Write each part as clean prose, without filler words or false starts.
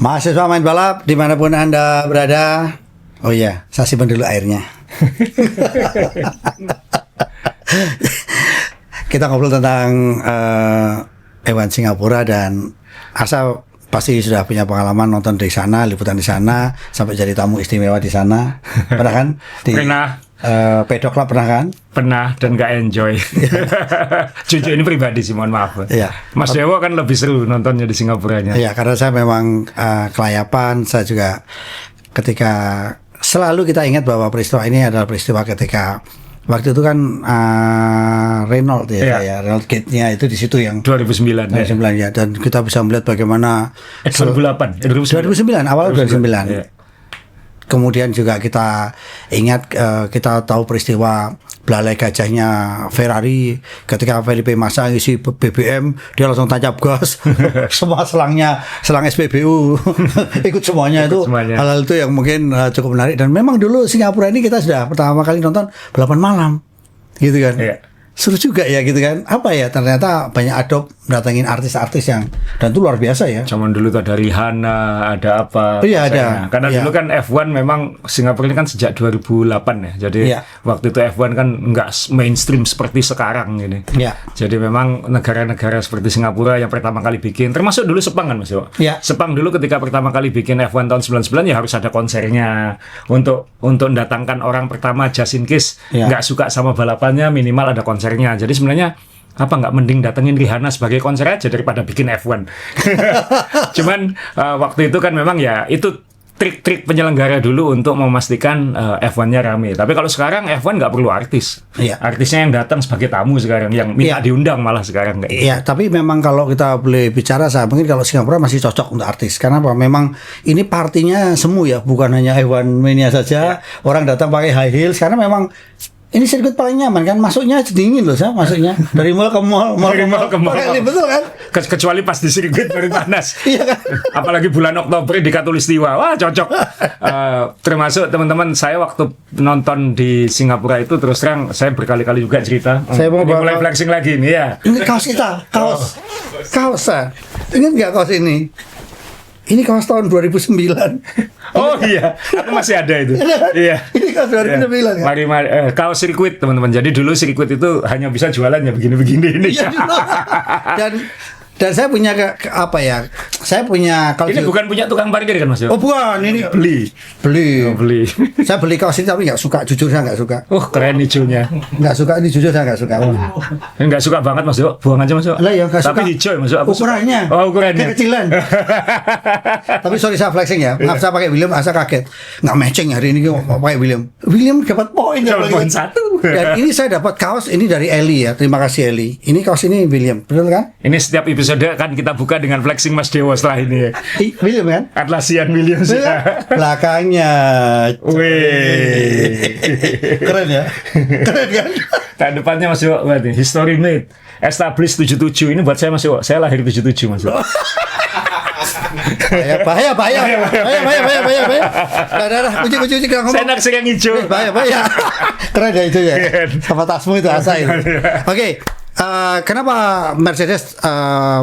Mahasiswa main balap dimanapun Anda berada. Oh iya, saya simpan dulu airnya. Kita ngobrol tentang F1 Singapura, dan Asa pasti sudah punya pengalaman nonton di sana, liputan di sana, sampai jadi tamu istimewa di sana. Pernah kan? Pernah. Pedok lah pernah kan? Pernah, dan gak enjoy. Jujur ini pribadi sih, mohon maaf. Iya. Mas Dewo kan lebih seru nontonnya di Singapuranya. Iya, karena saya memang kelayapan. Saya juga ketika selalu kita ingat bahwa peristiwa ini adalah peristiwa ketika waktu itu kan Renault Renault Gate-nya itu di situ yang 2009 ya. Dan kita bisa melihat bagaimana 2008 2009 awal 2009. Ya. Kemudian juga kita ingat, kita tahu peristiwa belalai gajahnya Ferrari ketika Felipe Massa isi BBM, dia langsung tancap gas. Semua selang SPBU ikut semuanya. Hal-hal itu yang mungkin cukup menarik. Dan memang dulu Singapura ini kita sudah pertama kali nonton balapan malam gitu kan. Yeah. Seru juga ya gitu kan. Apa ya, ternyata banyak Adobe datangin artis-artis yang, dan itu luar biasa ya. Cuman dulu tuh ada Rihanna, ada apa. Iya ada. Karena dulu kan F1 memang Singapura ini kan sejak 2008 ya. Jadi waktu itu F1 kan nggak mainstream seperti sekarang ini. Iya. Jadi memang negara-negara seperti Singapura yang pertama kali bikin, termasuk dulu Sepang kan Mas Yo. Iya. Sepang dulu ketika pertama kali bikin F1 tahun 99 ya harus ada konsernya untuk mendatangkan orang pertama, just in case nggak suka sama balapannya, minimal ada konsernya. Jadi sebenarnya apa nggak mending datengin Rihanna sebagai konser aja daripada bikin F1. Cuman waktu itu kan memang ya itu trik-trik penyelenggara dulu untuk memastikan F1-nya rame. Tapi kalau sekarang F1 nggak perlu artis. Iya. Artisnya yang datang sebagai tamu sekarang, yang minta diundang malah sekarang. Iya, tapi memang kalau kita boleh bicara, saya mungkin kalau Singapura masih cocok untuk artis. Karena apa? Memang ini partinya semu ya, bukan hanya F1 Mania saja. Orang datang pakai high heels karena memang ini sirkuit paling nyaman kan, masuknya dingin loh, saya masuknya dari mall ke mall, ke mall. Betul kan? Kecuali pas di sirkuit baru panas. Iya kan? Apalagi bulan Oktober di Katulistiwa, wah cocok. Termasuk teman-teman saya waktu nonton di Singapura itu, terus terang saya berkali-kali juga cerita. Saya mau mulai flexing lagi nih ya. Ini kaos kita, kaos. Ingat nggak kaos ini? Ini kaos tahun 2009. Oh iya, aku masih ada itu. Iya. Ini kaos 2009 ya. Mari kaos sirkuit teman-teman. Jadi dulu sirkuit itu hanya bisa jualannya begini-begini ini. Iya, dan saya punya apa ya? Saya punya kalau ini bukan punya tukang parkir kan Mas? Oh bukan, ini beli. Saya beli kaos ini tapi nggak suka, jujur saya nggak suka. Oh keren hijaunya. Nggak suka, ini jujur saya nggak suka. Nggak suka banget Mas Yo, buang aja Mas Yo. Lah ya nggak suka. Tapi hijau Mas Yo. Ukurannya. Oh ukurannya. Kekecilan. Tapi sorry saya flexing ya. Maaf saya pakai William, saya kaget. Nggak matching hari ini mau pakai William. William dapat poin. Dapat poin 1. Dan ini saya dapat kaos ini dari Eli ya. Terima kasih Eli. Ini kaos ini William, betul kan? Ini setiap episode kan kita buka dengan flexing Mas Dewo setelah ini ya. William kan? Atlassian William sih. Belakangnya. Wih. Keren ya? Keren kan? Tak depannya Mas Dewo, berarti history made. Established 77. Ini buat saya Mas Dewo. Saya lahir 77 Mas Dewo. Bahaya. Kunci kita ngomong. Saya naksir yang hijau. Bahaya. Keren ya itu ya. Sama tasmu itu asa itu. Oke. Kenapa Mercedes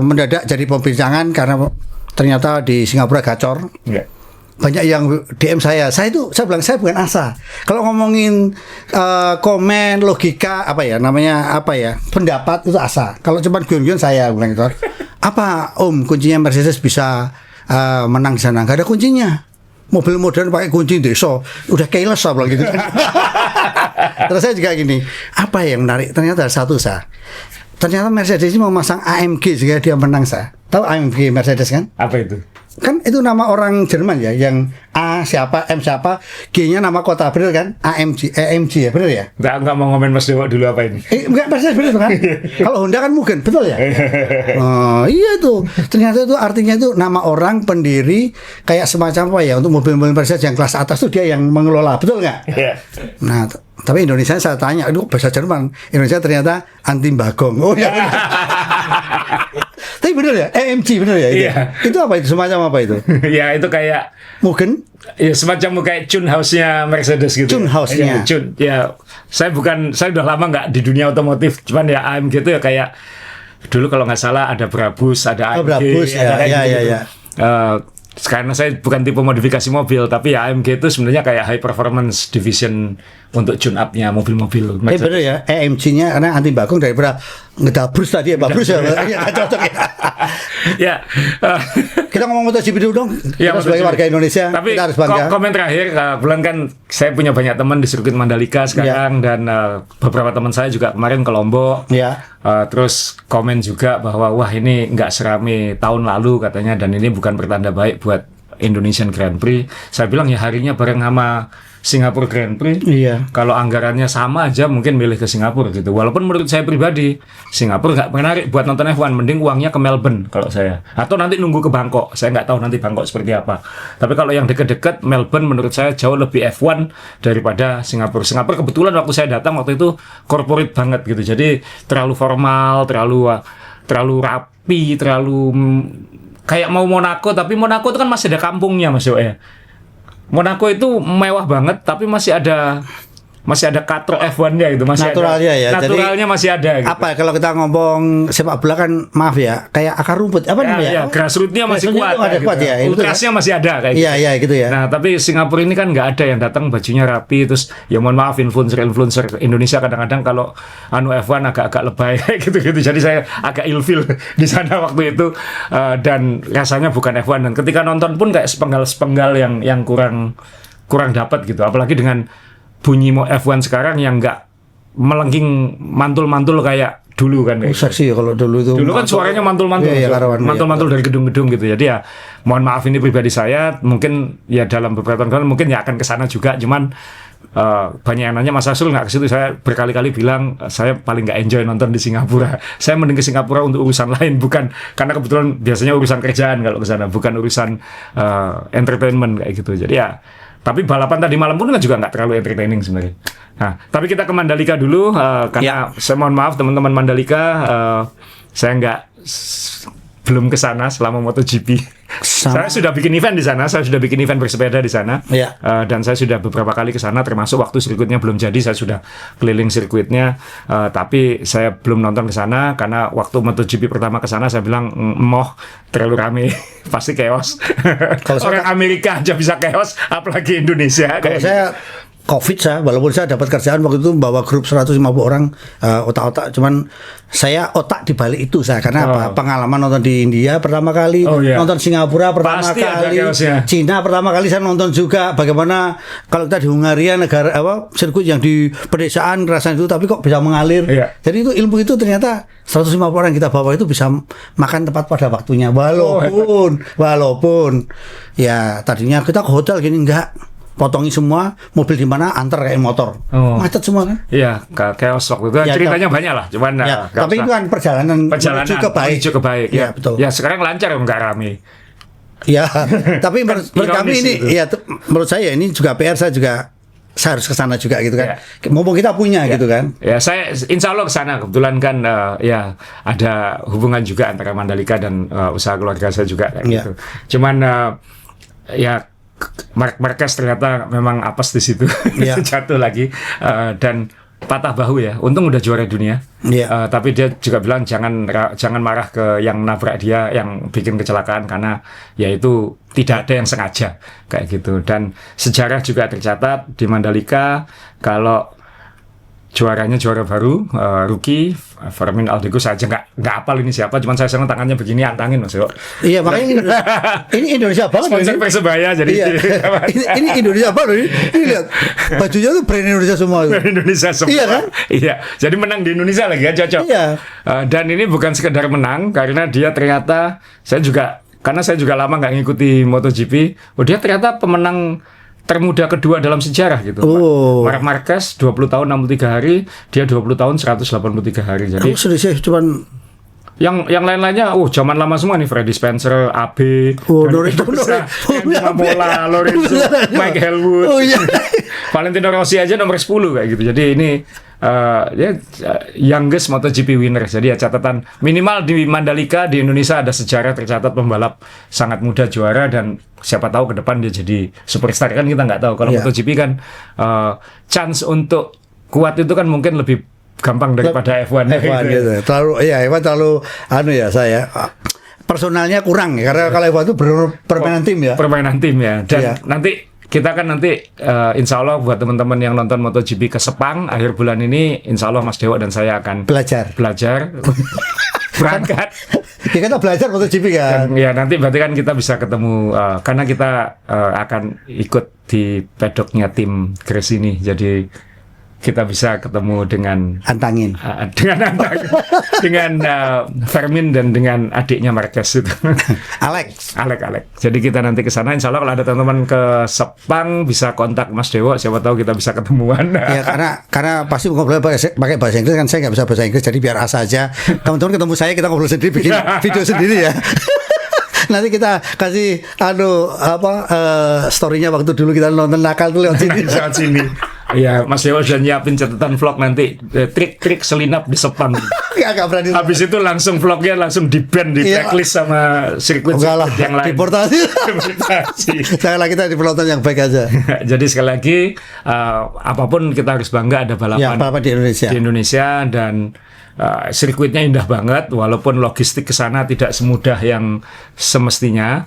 mendadak jadi pembincangan? Karena ternyata di Singapura gacor. Banyak yang DM saya bilang saya bukan asa. Kalau ngomongin komen, logika, pendapat itu asa. Kalau cuma guyon-guyon saya bilang itu. Apa Om kuncinya Mercedes bisa menang di sana? Gak ada kuncinya. Mobil modern pakai kunci desa udah keyless lah gitu kan. Terus saya juga gini, apa yang menarik? Ternyata ternyata Mercedes ini memasang AMG sehingga dia menang Tahu AMG Mercedes kan? Apa itu? Kan itu nama orang Jerman ya, yang A siapa, M siapa, G-nya nama kota, bener kan? AMG ya, bener ya? Enggak mau ngomen Mas Dewo dulu apa ini? Enggak, Mercedes bener kan? Kalau Honda kan mungkin, betul ya? Iya tuh. Ternyata itu artinya itu nama orang pendiri kayak semacam apa ya, untuk mobil-mobil Mercedes yang kelas atas tuh dia yang mengelola, betul nggak? Iya. Nah, tapi Indonesia saya tanya, itu bahasa Jerman. Indonesia ternyata anti bagong. Oh ya. Tapi bener ya, AMG bener ya itu. Iya. Itu apa itu? Semacam apa itu? Ya itu kayak mungkin ya semacam kayak tune house-nya Mercedes gitu. Tune house-nya. Ya, saya udah lama nggak di dunia otomotif, cuman ya AMG itu ya kayak dulu kalau nggak salah ada Brabus, ada AMG, Brabus, ada ya. karena saya bukan tipe modifikasi mobil, tapi ya AMG itu sebenarnya kayak high performance division untuk tune up-nya mobil-mobil. Bener ya, AMG-nya karena anti bakung daripada ngedabrus tadi ya, babrus ya, nggak cocok ya. Ya, kita ngomong MotoGP dulu dong. Ya, kita sebagai warga Indonesia, tapi kita harus bangga. Komen terakhir, kebetulan kan saya punya banyak teman di sirkuit Mandalika sekarang, dan beberapa teman saya juga kemarin ke Lombok. Terus komen juga bahwa wah ini nggak serame tahun lalu katanya, dan ini bukan pertanda baik buat Indonesian Grand Prix. Saya bilang ya harinya bareng sama Singapura Grand Prix. Kalau anggarannya sama aja mungkin milih ke Singapura gitu. Walaupun menurut saya pribadi Singapura nggak menarik buat nonton F1, mending uangnya ke Melbourne kalau saya. Atau nanti nunggu ke Bangkok. Saya nggak tahu nanti Bangkok seperti apa. Tapi kalau yang deket-deket Melbourne menurut saya jauh lebih F1 daripada Singapura. Singapura kebetulan waktu saya datang waktu itu corporate banget gitu. Jadi terlalu formal, terlalu rapi, terlalu kayak mau Monaco, tapi Monaco itu kan masih ada kampungnya Mas Yo ya. Monaco itu mewah banget, tapi masih ada katro F1-nya gitu, masih naturalnya ada, ya. Naturalnya jadi, masih ada. Gitu. Apa kalau kita ngomong sepak bola kan maaf ya, kayak akar rumput apa namanya? Ya, grassroots-nya masih kuat. Gitu. Kuat ya. Ultrasnya masih ada kayak gitu. Iya gitu ya. Nah, tapi Singapura ini kan nggak ada yang datang bajunya rapi, terus ya mohon maaf influencer Indonesia kadang-kadang kalau F1 agak-agak lebay kayak gitu-gitu. Jadi saya agak ilfil di sana waktu itu, dan rasanya bukan F1, dan ketika nonton pun kayak sepenggal-sepenggal yang kurang dapat gitu. Apalagi dengan bunyi F1 sekarang yang nggak melengking mantul-mantul kayak dulu kan. Seksi ya kalau dulu itu. Dulu kan suaranya mantul-mantul, mantul-mantul dari gedung-gedung gitu. Jadi ya mohon maaf ini pribadi saya, mungkin ya dalam beberapa tahun mungkin ya akan kesana juga. Cuman banyak yang nanya Mas Asrul nggak ke situ. Saya berkali-kali bilang saya paling nggak enjoy nonton di Singapura. Saya mending ke Singapura untuk urusan lain, bukan karena kebetulan biasanya urusan kerjaan kalau ke sana, bukan urusan entertainment kayak gitu. Jadi ya. Tapi balapan tadi malam pun juga nggak terlalu entertaining sebenarnya. Nah, tapi kita ke Mandalika dulu, karena saya mohon maaf teman-teman Mandalika, saya belum ke sana selama MotoGP. Saya sudah bikin event di sana, saya sudah bikin event bersepeda di sana, dan saya sudah beberapa kali ke sana, termasuk waktu sirkuitnya belum jadi, saya sudah keliling sirkuitnya, tapi saya belum nonton ke sana karena waktu MotoGP pertama ke sana saya bilang terlalu rame, pasti chaos. Orang Amerika aja bisa chaos, apalagi Indonesia. Kalau saya COVID walaupun saya dapat kerjaan waktu itu bawa grup 150 orang otak-otak, cuman saya otak di balik itu karena apa? Pengalaman nonton di India pertama kali, nonton Singapura pertama pasti kali, Cina pertama kali saya nonton juga. Bagaimana kalau kita di Hungaria negara sirkuit yang di pedesaan rasanya itu, tapi kok bisa mengalir. Jadi itu ilmu itu ternyata 150 orang kita bawa itu bisa makan tepat pada waktunya, walaupun ya tadinya kita ke hotel gini enggak. Potongi semua mobil di mana antar kayak motor, macet semua kan? Iya, chaos waktu itu. Ceritanya banyak lah, cuman tapi itu kan perjalanan menuju ke baik. Ya betul. Ya sekarang lancar, nggak rame. Ya, tapi menurut kami ini, ya menurut saya ini juga PR, saya harus ke sana juga gitu kan. Mumpung kita punya gitu kan. Ya, saya insya Allah ke sana. Kebetulan kan ya ada hubungan juga antara Mandalika dan usaha keluarga saya juga kayak gitu. Cuman ya Marc Marquez ternyata memang apes di situ, jatuh lagi, dan patah bahu ya. Untung udah juara dunia, tapi dia juga bilang jangan marah ke yang nabrak dia, yang bikin kecelakaan, karena ya itu tidak ada yang sengaja kayak gitu. Dan sejarah juga tercatat di Mandalika kalau juaranya juara baru, rookie Fermin Aldegus, saja nggak hafal ini siapa, cuman saya senang tangannya begini antangin Mas Yo. Iya, makanya ini Indonesia banget. Sponsor Persebaya jadi. Ini Indonesia banget. Ini lihat bajunya tuh brand Indonesia semua. Brand Indonesia semua. Iya kan? Iya. Jadi menang di Indonesia lagi ya, cocok. Iya. Dan ini bukan sekedar menang, karena dia ternyata karena saya juga lama nggak ngikuti MotoGP, dia ternyata pemenang termuda kedua dalam sejarah gitu. Marc Marquez 20 tahun 63 hari, dia 20 tahun 183 hari. Jadi cuman yang lain-lainnya zaman lama semua nih, Freddie Spencer, AB, Lorenzo, Mike Hellwood. Valentino Rossi aja nomor 10 kayak gitu. Jadi ini youngest MotoGP winner. Jadi ya catatan minimal di Mandalika di Indonesia ada sejarah tercatat pembalap sangat muda juara, dan siapa tahu ke depan dia jadi superstar, kan kita nggak tahu. Kalau MotoGP kan chance untuk kuat itu kan mungkin lebih gampang daripada F1 gitu. Terlalu F1 terlalu saya personalnya kurang ya, karena kalau F1 itu permainan tim ya. Permainan tim ya. Dan nanti kita kan insya Allah buat teman-teman yang nonton MotoGP ke Sepang akhir bulan ini, insya Allah Mas Dewo dan saya akan belajar berangkat. Ya kita belajar MotoGP kan. Ya nanti berarti kan kita bisa ketemu karena kita akan ikut di pedoknya tim Grace ini. Jadi kita bisa ketemu dengan Antangin, dengan Fermin dan dengan adiknya Marquez itu. Alex. Jadi kita nanti ke sana. Insya Allah kalau ada teman-teman ke Sepang bisa kontak Mas Dewo. Siapa tahu kita bisa ketemuan. Ya karena pasti ngobrol pakai bahasa Inggris kan, saya nggak bisa bahasa Inggris, jadi biar asa aja. Teman-teman ketemu saya, kita ngobrol sendiri, bikin video sendiri ya. Nanti kita kasih story-nya waktu dulu kita nonton nakal tuh lewat sini. Iya, Mas Dewo sudah nyiapin catatan vlog nanti trik-trik selinap di Sepang. Agak berani. Habis itu langsung vlognya langsung di-ban, di blacklist sama sirkuit yang lain. Deportasi. Janganlah, kita di penonton yang baik aja. Jadi sekali lagi apapun kita harus bangga ada balapan di Indonesia dan sirkuitnya indah banget, walaupun logistik ke sana tidak semudah yang semestinya.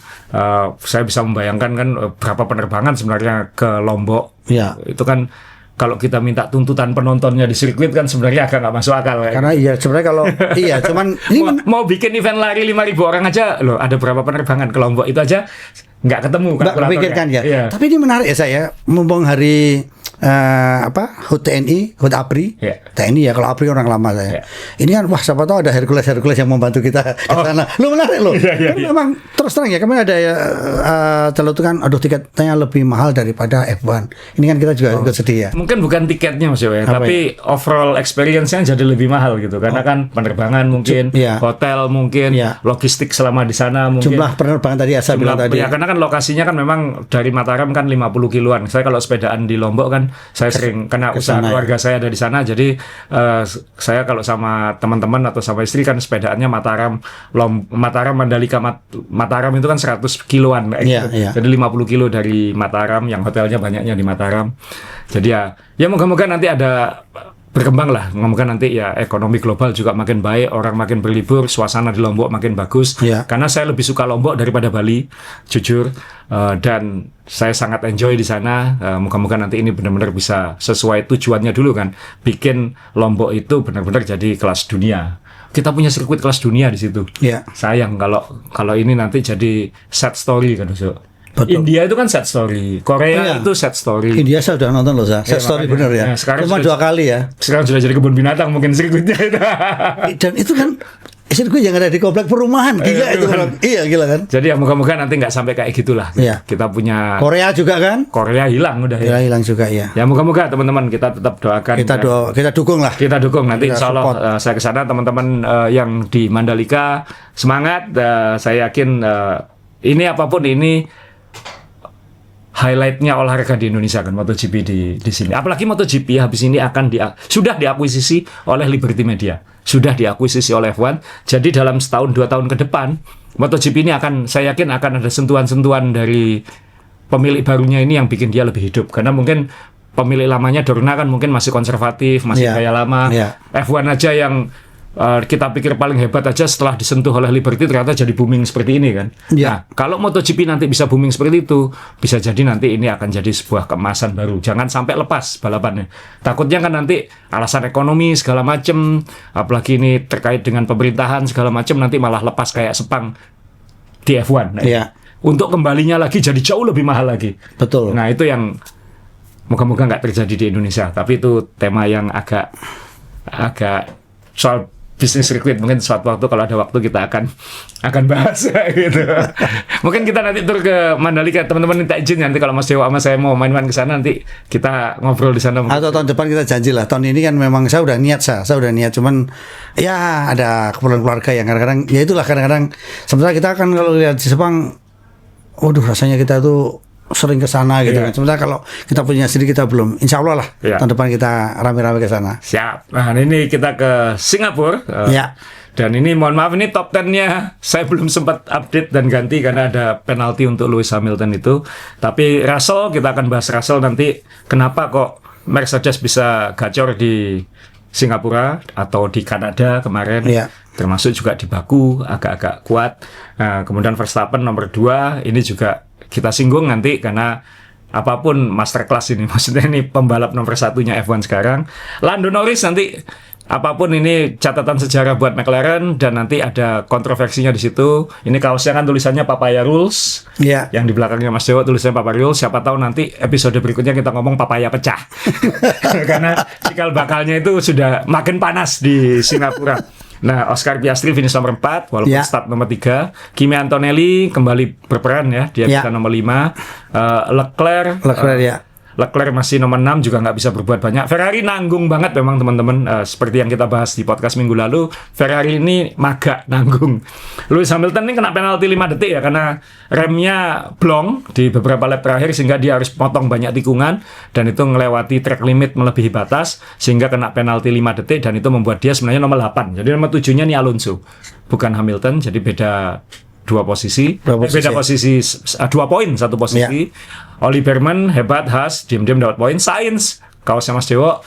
Saya bisa membayangkan kan berapa penerbangan sebenarnya ke Lombok. Ya. Itu kan kalau kita minta tuntutan penontonnya di sirkuit kan sebenarnya agak nggak masuk akal. Karena sebenarnya kalau cuman ini mau bikin event lari 5.000 orang aja loh, ada berapa penerbangan ke Lombok itu aja nggak ketemu nggak terpikirkan ya. Iya. Tapi ini menarik ya, saya mumpung hari HUT TNI, HUT APRI, TNI ya, kalau APRI orang lama saya. Ini kan siapa tahu ada Hercules yang membantu kita ke sana. Lu menarik loh. Memang terus terang ya, kemarin ada celutukan, tiketnya lebih mahal daripada F1. Ini kan kita juga ikut sedih ya. Mungkin bukan tiketnya Mas Dewo, tapi overall experience-nya jadi lebih mahal gitu. Karena kan penerbangan mungkin, hotel mungkin, logistik selama di sana mungkin. Jumlah penerbangan tadi saya bilang tadi. Ya, karena kan lokasinya kan memang dari Mataram kan 50 kiloan. Saya kalau sepedaan di Lombok kan saya sering kena usaha keluarga saya ada di sana, jadi saya kalau sama teman-teman atau sama istri kan sepedaannya Mataram Mandalika Mataram itu kan 100 kiloan jadi 50 kilo dari Mataram, yang hotelnya banyaknya di Mataram. Jadi ya moga-moga nanti ada berkembang lah, moga-moga nanti ya ekonomi global juga makin baik, orang makin berlibur, suasana di Lombok makin bagus. Karena saya lebih suka Lombok daripada Bali, jujur, dan saya sangat enjoy di sana. Moga-moga nanti ini benar-benar bisa sesuai tujuannya dulu kan, bikin Lombok itu benar-benar jadi kelas dunia. Kita punya sirkuit kelas dunia di situ. Sayang kalau ini nanti jadi sad story kan, Betul. India itu kan sad story, Korea itu sad story. India saya sudah nonton loh, sad story bener ya. Cuma 2 kali ya. Sekarang sudah jadi kebun binatang mungkin sirkuitnya itu. Dan itu kan sirkuit yang ada di komplek perumahan, gila itu kan. Iya gila kan. Jadi ya moga-moga nanti nggak sampai kayak gitulah. Kita punya Korea juga kan. Korea hilang udah. Hilang juga ya. Ya moga-moga teman-teman kita tetap doakan. Kita dukung lah. Kita dukung nanti insya Allah saya kesana, teman-teman yang di Mandalika semangat. Saya yakin ini apapun ini highlightnya olahraga di Indonesia kan, MotoGP di sini. Apalagi MotoGP habis ini sudah diakuisisi oleh Liberty Media, sudah diakuisisi oleh F1. Jadi dalam setahun 2 tahun ke depan, MotoGP ini saya yakin akan ada sentuhan-sentuhan dari pemilik barunya ini yang bikin dia lebih hidup. Karena mungkin pemilik lamanya Dorna kan mungkin masih konservatif, masih gaya lama. F1 aja yang kita pikir paling hebat aja setelah disentuh oleh Liberty ternyata jadi booming seperti ini kan. Nah, kalau MotoGP nanti bisa booming seperti itu, bisa jadi nanti ini akan jadi sebuah keemasan baru. Jangan sampai lepas balapannya. Takutnya kan nanti alasan ekonomi segala macam, apalagi ini terkait dengan pemerintahan segala macam, nanti malah lepas kayak Sepang di F1. Untuk kembalinya lagi jadi jauh lebih mahal lagi. Betul. Nah, itu yang moga-moga nggak terjadi di Indonesia. Tapi itu tema yang agak soal bisnis sirkuit, mungkin suatu waktu kalau ada waktu kita akan bahas gitu. Mungkin kita nanti tur ke Mandalika, teman-teman minta izin nanti kalau Mas Dewo sama saya mau main-main ke sana, nanti kita ngobrol di sana. Atau tahun depan kita janji lah. Tahun ini kan memang saya udah niat, cuman ya ada keperluan keluarga yang kadang-kadang ya itulah, kadang-kadang sementara kita kan kalau lihat di Sepang, waduh rasanya kita tuh sering ke sana gitu kan. Sementara kalau kita punya sendiri kita belum. Insya Allah lah tahun depan kita rame-rame ke sana. Siap. Nah ini kita ke Singapura. Dan ini mohon maaf, ini top 10-nya saya belum sempat update dan ganti karena ada penalti untuk Lewis Hamilton itu. Tapi Russell, kita akan bahas Russell nanti. Kenapa kok Mercedes bisa gacor di Singapura atau di Kanada kemarin, termasuk juga di Baku agak-agak kuat. Kemudian Verstappen nomor 2 ini juga kita singgung nanti karena apapun masterclass ini, maksudnya ini pembalap nomor 1-nya F1 sekarang. Lando Norris nanti apapun ini catatan sejarah buat McLaren, dan nanti ada kontroversinya di situ. Ini kaosnya kan tulisannya Papaya Rules. Yang di belakangnya Mas Dewo tulisannya Papaya Rules. Siapa tahu nanti episode berikutnya kita ngomong papaya pecah. Karena cikal bakalnya itu sudah makin panas di Singapura. Nah, Oscar Piastri finish nomor 4 walaupun start nomor 3. Kimi Antonelli kembali berperan ya, dia bisa nomor 5. Leclerc masih nomor 6, juga nggak bisa berbuat banyak. Ferrari nanggung banget memang teman-teman, seperti yang kita bahas di podcast minggu lalu. Ferrari ini magak nanggung. Lewis Hamilton ini kena penalti 5 detik ya, karena remnya blong di beberapa lap terakhir, sehingga dia harus potong banyak tikungan, dan itu melewati track limit melebihi batas, sehingga kena penalti 5 detik, dan itu membuat dia sebenarnya nomor 8. Jadi nomor 7-nya nih Alonso, bukan Hamilton, jadi beda 2 posisi. Beda posisi 2 poin, 1 posisi. Oli Berman hebat, Haas diam-diam dapat poin. Sainz, kaosnya Mas Dewo,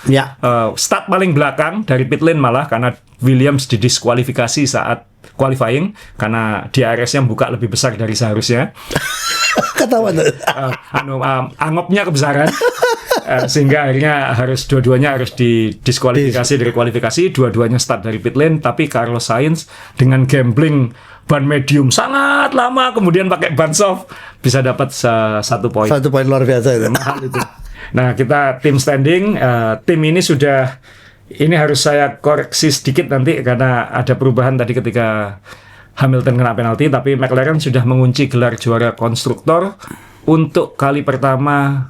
start paling belakang dari pit lane malah, karena Williams didiskualifikasi saat qualifying karena DRS-nya buka lebih besar dari seharusnya. Ketahuan angopnya kebesaran. Sehingga akhirnya dua-duanya harus didiskualifikasi dari kualifikasi. Dua-duanya start dari pit lane, tapi Carlos Sainz dengan gambling ban medium sangat lama, kemudian pakai ban soft, bisa dapat 1 poin. 1 poin luar biasa itu. Mahal itu. Nah, kita tim standing, tim ini harus saya koreksi sedikit nanti karena ada perubahan tadi ketika Hamilton kena penalti, tapi McLaren sudah mengunci gelar juara konstruktor untuk kali pertama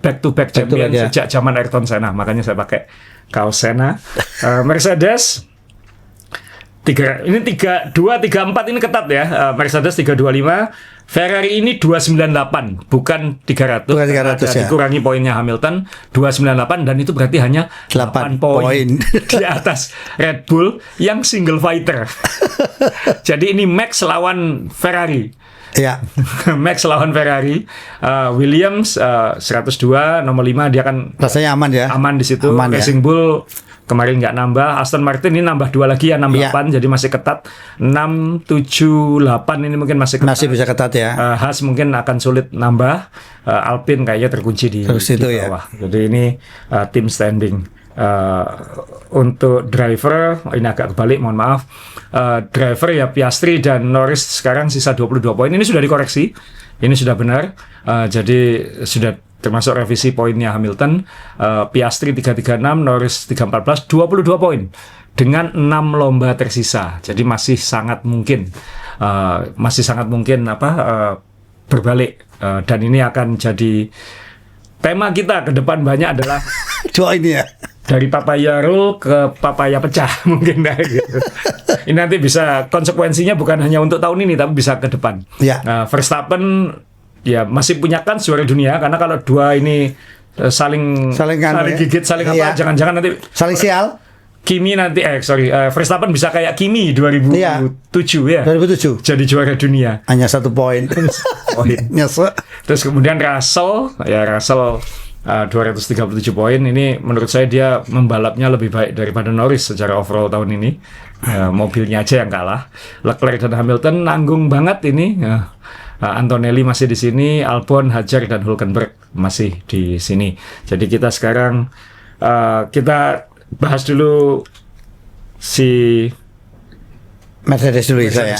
back to back champion sejak zaman Ayrton Senna. Makanya saya pakai kaos Senna. Mercedes 3, 2, 3, 4 ini ketat ya. Mercedes 325, Ferrari ini 298, bukan 300. Bukan 300 ya. Dikurangi poinnya Hamilton 298, dan itu berarti hanya 8 poin di atas Red Bull yang single fighter. Jadi ini Max lawan Ferrari. Max lawan Ferrari. Williams 102 nomor 5, dia kan rasanya aman ya. Aman di situ. Racing Bull kemarin nggak nambah. Aston Martin ini nambah 2 lagi ya, 68, jadi masih ketat. 6, 7, 8 ini mungkin masih ketat. Masih bisa ketat ya. Haas mungkin akan sulit nambah. Alpine kayaknya terkunci di bawah. Jadi ini tim standing. Untuk driver ini agak kebalik, mohon maaf. Driver ya Piastri dan Norris sekarang sisa 22 poin. Ini sudah dikoreksi. Ini sudah benar. Jadi sudah termasuk revisi poinnya Hamilton. Piastri 336, Norris 314, 22 poin dengan 6 lomba tersisa. Jadi masih sangat mungkin berbalik, dan ini akan jadi tema kita ke depan banyak adalah doa ini ya, dari papaya roll ke papaya pecah mungkin gitu. Ini nanti bisa konsekuensinya bukan hanya untuk tahun ini tapi bisa ke depan. Verstappen ya masih punya kans juara dunia, karena kalau 2 ini saling gigit, saling apa, jangan-jangan nanti saling sial. Kimi nanti Verstappen bisa kayak Kimi 2007 ya. 2007. Jadi juara dunia. Hanya 1 poin. Terus kemudian Russell 237 poin. Ini menurut saya dia membalapnya lebih baik daripada Norris secara overall tahun ini. Mobilnya aja yang kalah. Leclerc dan Hamilton nanggung banget ini. Antonelli masih di sini, Albon, Hadjar dan Hülkenberg masih di sini. Jadi kita sekarang kita bahas dulu si Mercedes dulu saya.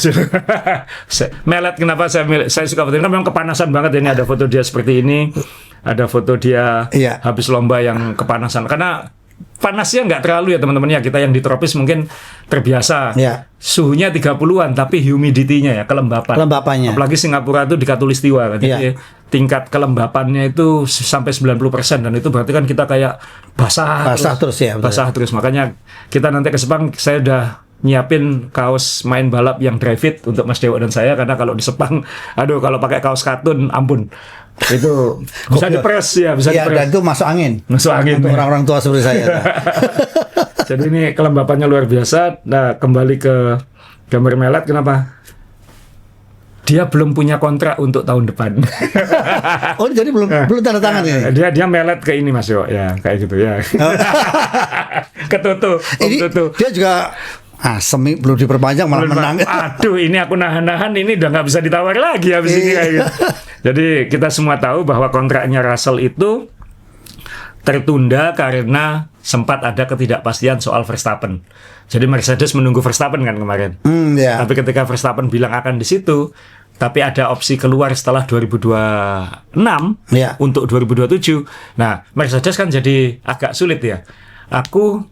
Melet, kenapa saya suka foto ini? Kan memang kepanasan banget ini. Ada foto dia seperti ini, ada foto dia habis lomba yang kepanasan. Karena panasnya nggak terlalu ya teman-teman ya. Kita yang di tropis mungkin terbiasa. Suhunya 30-an, tapi humidity-nya ya, kelembapannya. Apalagi Singapura itu di Khatulistiwa kan. Jadi tingkat kelembapannya itu sampai 90%, dan itu berarti kan kita kayak basah terus ya. Basah terus. Makanya kita nanti ke Sepang, saya udah nyiapin kaos main balap yang dry fit untuk Mas Dewo dan saya, karena kalau di Sepang, kalau pakai kaos katun, ampun, itu bisa dipres ya, bisa dipres. Dan itu masuk angin untuk orang-orang tua seperti saya. Jadi ini kelembapannya luar biasa. Nah, kembali ke gambar Melet, kenapa dia belum punya kontrak untuk tahun depan. Oh, jadi belum tanda tangan ini. Dia melet ke ini Mas Yo, ya kayak gitu ya. Ke Toto. Dia juga semi belum diperpanjang malah menang. Aduh, ini aku nahan-nahan, ini udah nggak bisa ditawar lagi habis ini kayak gitu. Jadi kita semua tahu bahwa kontraknya Russell itu tertunda karena sempat ada ketidakpastian soal Verstappen. Jadi Mercedes menunggu Verstappen kan kemarin. Tapi ketika Verstappen bilang akan di situ, tapi ada opsi keluar setelah 2026 untuk 2027. Nah, Mercedes kan jadi agak sulit ya. Aku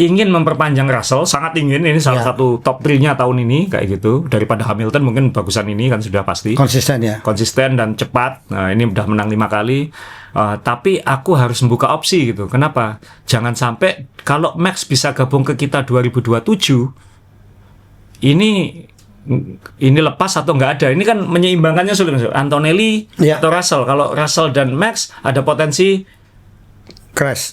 ingin memperpanjang Russell, sangat ingin, ini salah satu top 3-nya tahun ini kayak gitu. Daripada Hamilton mungkin bagusan ini kan sudah pasti. Konsisten dan cepat. Nah, ini udah menang 5 kali. Tapi aku harus membuka opsi gitu. Kenapa? Jangan sampai kalau Max bisa gabung ke kita 2027, ini lepas atau nggak ada. Ini kan menyeimbangkannya sulit. Antonelli atau Russell. Kalau Russell dan Max ada potensi crash.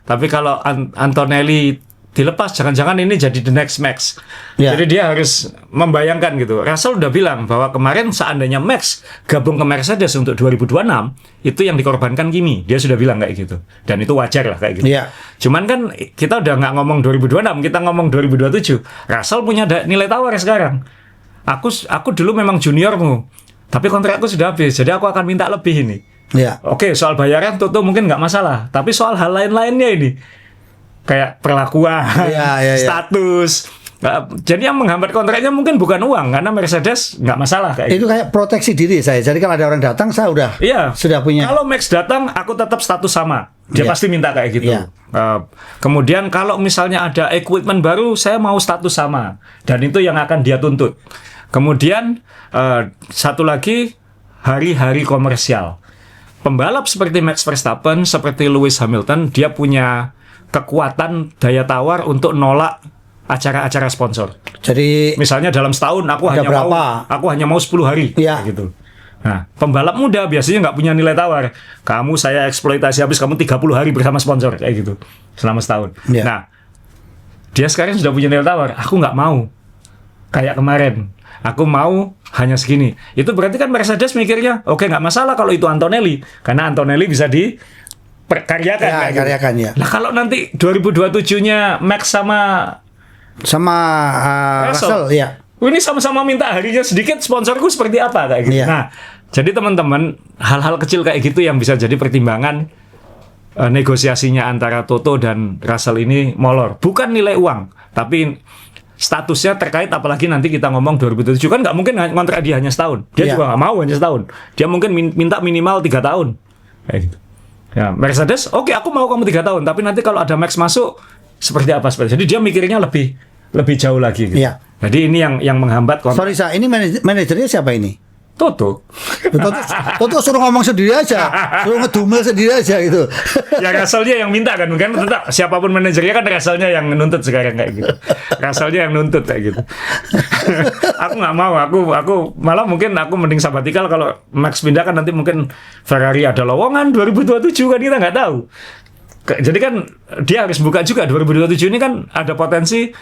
Tapi kalau Antonelli dilepas, jangan-jangan ini jadi the next Max. Jadi dia harus membayangkan gitu. Russell udah bilang bahwa kemarin seandainya Max gabung ke Mercedes untuk 2026, itu yang dikorbankan Kimi. Dia sudah bilang kayak gitu. Dan itu wajar lah kayak gitu. Cuman kan kita udah nggak ngomong 2026, kita ngomong 2027. Russell punya nilai tawar sekarang. Aku dulu memang juniormu, tapi kontrakku sudah habis, jadi aku akan minta lebih ini. Oke, soal bayaran Toto mungkin nggak masalah, tapi soal hal lain-lainnya ini, kayak perlakuan, status. Jadi yang menghambat kontraknya mungkin bukan uang, karena Mercedes nggak masalah kayak itu. Kayak proteksi diri saya. Jadi kalau ada orang datang, saya sudah punya. Kalau Max datang, aku tetap status sama. Dia pasti minta kayak gitu. Kemudian kalau misalnya ada equipment baru, saya mau status sama. Dan itu yang akan dia tuntut. Kemudian satu lagi, hari-hari komersial. Pembalap seperti Max Verstappen, seperti Lewis Hamilton, dia punya kekuatan daya tawar untuk nolak acara-acara sponsor. Jadi misalnya dalam setahun aku hanya mau 10 hari gitu. Nah, pembalap muda biasanya nggak punya nilai tawar. Kamu saya eksploitasi habis, kamu 30 hari bersama sponsor kayak gitu selama setahun. Nah, dia sekarang sudah punya nilai tawar. Aku nggak mau kayak kemarin. Aku mau hanya segini. Itu berarti kan Mercedes mikirnya, oke, nggak masalah kalau itu Antonelli, karena Antonelli bisa diperkaryakan. Nah, kalau nanti 2027-nya Max sama Russell, ini sama-sama minta harinya sedikit, sponsorku seperti apa kayak gitu. Nah, jadi teman-teman, hal-hal kecil kayak gitu yang bisa jadi pertimbangan negosiasinya antara Toto dan Russell ini molor. Bukan nilai uang, tapi statusnya terkait, apalagi nanti kita ngomong 2007 kan nggak mungkin kontrak dia hanya setahun. Dia juga nggak mau hanya setahun. Dia mungkin minta minimal 3 tahun. Kayak gitu. Ya, Mercedes, oke, aku mau kamu 3 tahun, tapi nanti kalau ada Max masuk seperti apa seperti. Jadi dia mikirnya lebih jauh lagi gitu. Jadi ini yang menghambat kontrak. Sorry, ini manajernya siapa ini? Toto suruh ngomong sendiri aja, suruh ngedumel sendiri aja gitu. Ya Russell-nya yang minta kan tetap siapapun manajernya kan Russell-nya yang nuntut sekarang kayak gitu. Russell-nya yang nuntut kayak gitu. Aku nggak mau, aku malah mungkin aku mending sabatikal kalau Max pindah kan nanti mungkin Ferrari ada lowongan 2027 kan kita nggak tahu. Jadi kan dia harus buka juga 2027 ini kan ada potensi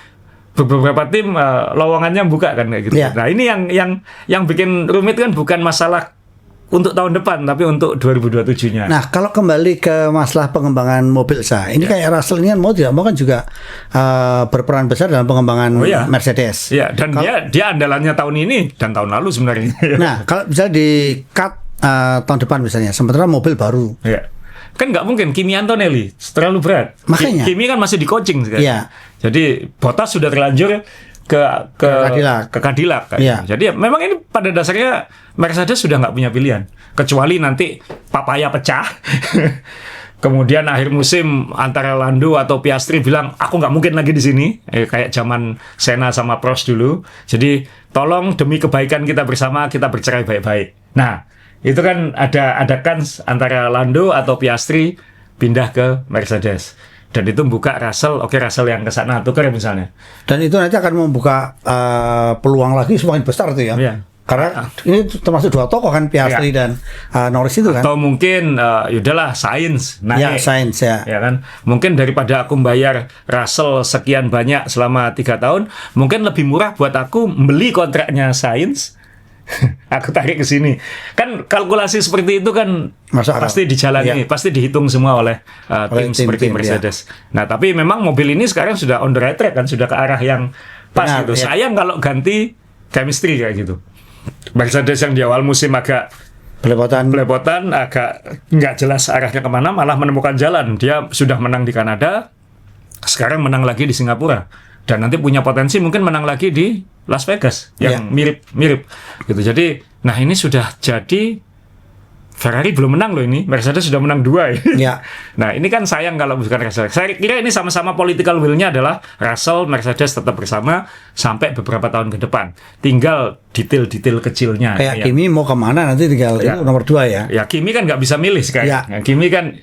beberapa tim lowongannya buka kan kayak gitu. Nah ini yang bikin rumit kan bukan masalah untuk tahun depan tapi untuk 2027-nya. Nah kalau kembali ke masalah pengembangan mobil ini kayak Russell ini kan mau tidak mau kan juga berperan besar dalam pengembangan Mercedes. Dan dia andalannya tahun ini dan tahun lalu sebenarnya. Nah kalau misalnya di cut tahun depan misalnya, sementara mobil baru. Kan nggak mungkin Kimi Antonelli terlalu berat. Makanya Kimi kan masih di coaching sekarang. Jadi Bottas sudah terlanjur ke Cadillac. Jadi memang ini pada dasarnya Mercedes sudah nggak punya pilihan kecuali nanti papaya pecah. Kemudian akhir musim antara Lando atau Piastri bilang aku nggak mungkin lagi di sini, kayak zaman Senna sama Prost dulu. Jadi tolong demi kebaikan kita bersama kita bercerai baik-baik. Nah itu kan ada kans antara Lando atau Piastri pindah ke Mercedes. Dan itu membuka Russell, Russell yang ke sana tukar misalnya. Dan itu nanti akan membuka peluang lagi semakin besar tuh ya. Karena ini termasuk 2 tokoh kan, Piastri dan Norris itu kan. Atau mungkin yaudahlah Sainz naik. Sainz ya kan. Mungkin daripada aku membayar Russell sekian banyak selama 3 tahun, mungkin lebih murah buat aku beli kontraknya Sainz. aku tarik ke sini. Kan kalkulasi seperti itu kan pasti dijalani, pasti dihitung semua oleh tim seperti Mercedes. Nah, tapi memang mobil ini sekarang sudah on the right track kan, sudah ke arah yang pas gitu. Sayang kalau ganti chemistry kayak gitu. Mercedes yang di awal musim agak belepotan, agak nggak jelas arahnya kemana, malah menemukan jalan. Dia sudah menang di Kanada, sekarang menang lagi di Singapura, dan nanti punya potensi mungkin menang lagi di Las Vegas yang mirip gitu. Jadi, nah ini sudah jadi Ferrari belum menang loh ini, Mercedes sudah menang 2 ya. Nah ini kan sayang kalau bukan Russell. Saya kira ini sama-sama political will-nya adalah Russell, Mercedes tetap bersama sampai beberapa tahun ke depan. Tinggal detail-detail kecilnya. Kayak Kimi mau kemana nanti tinggal itu nomor 2 ya. Ya Kimi kan nggak bisa milih sekarang. Ya. Kimi kan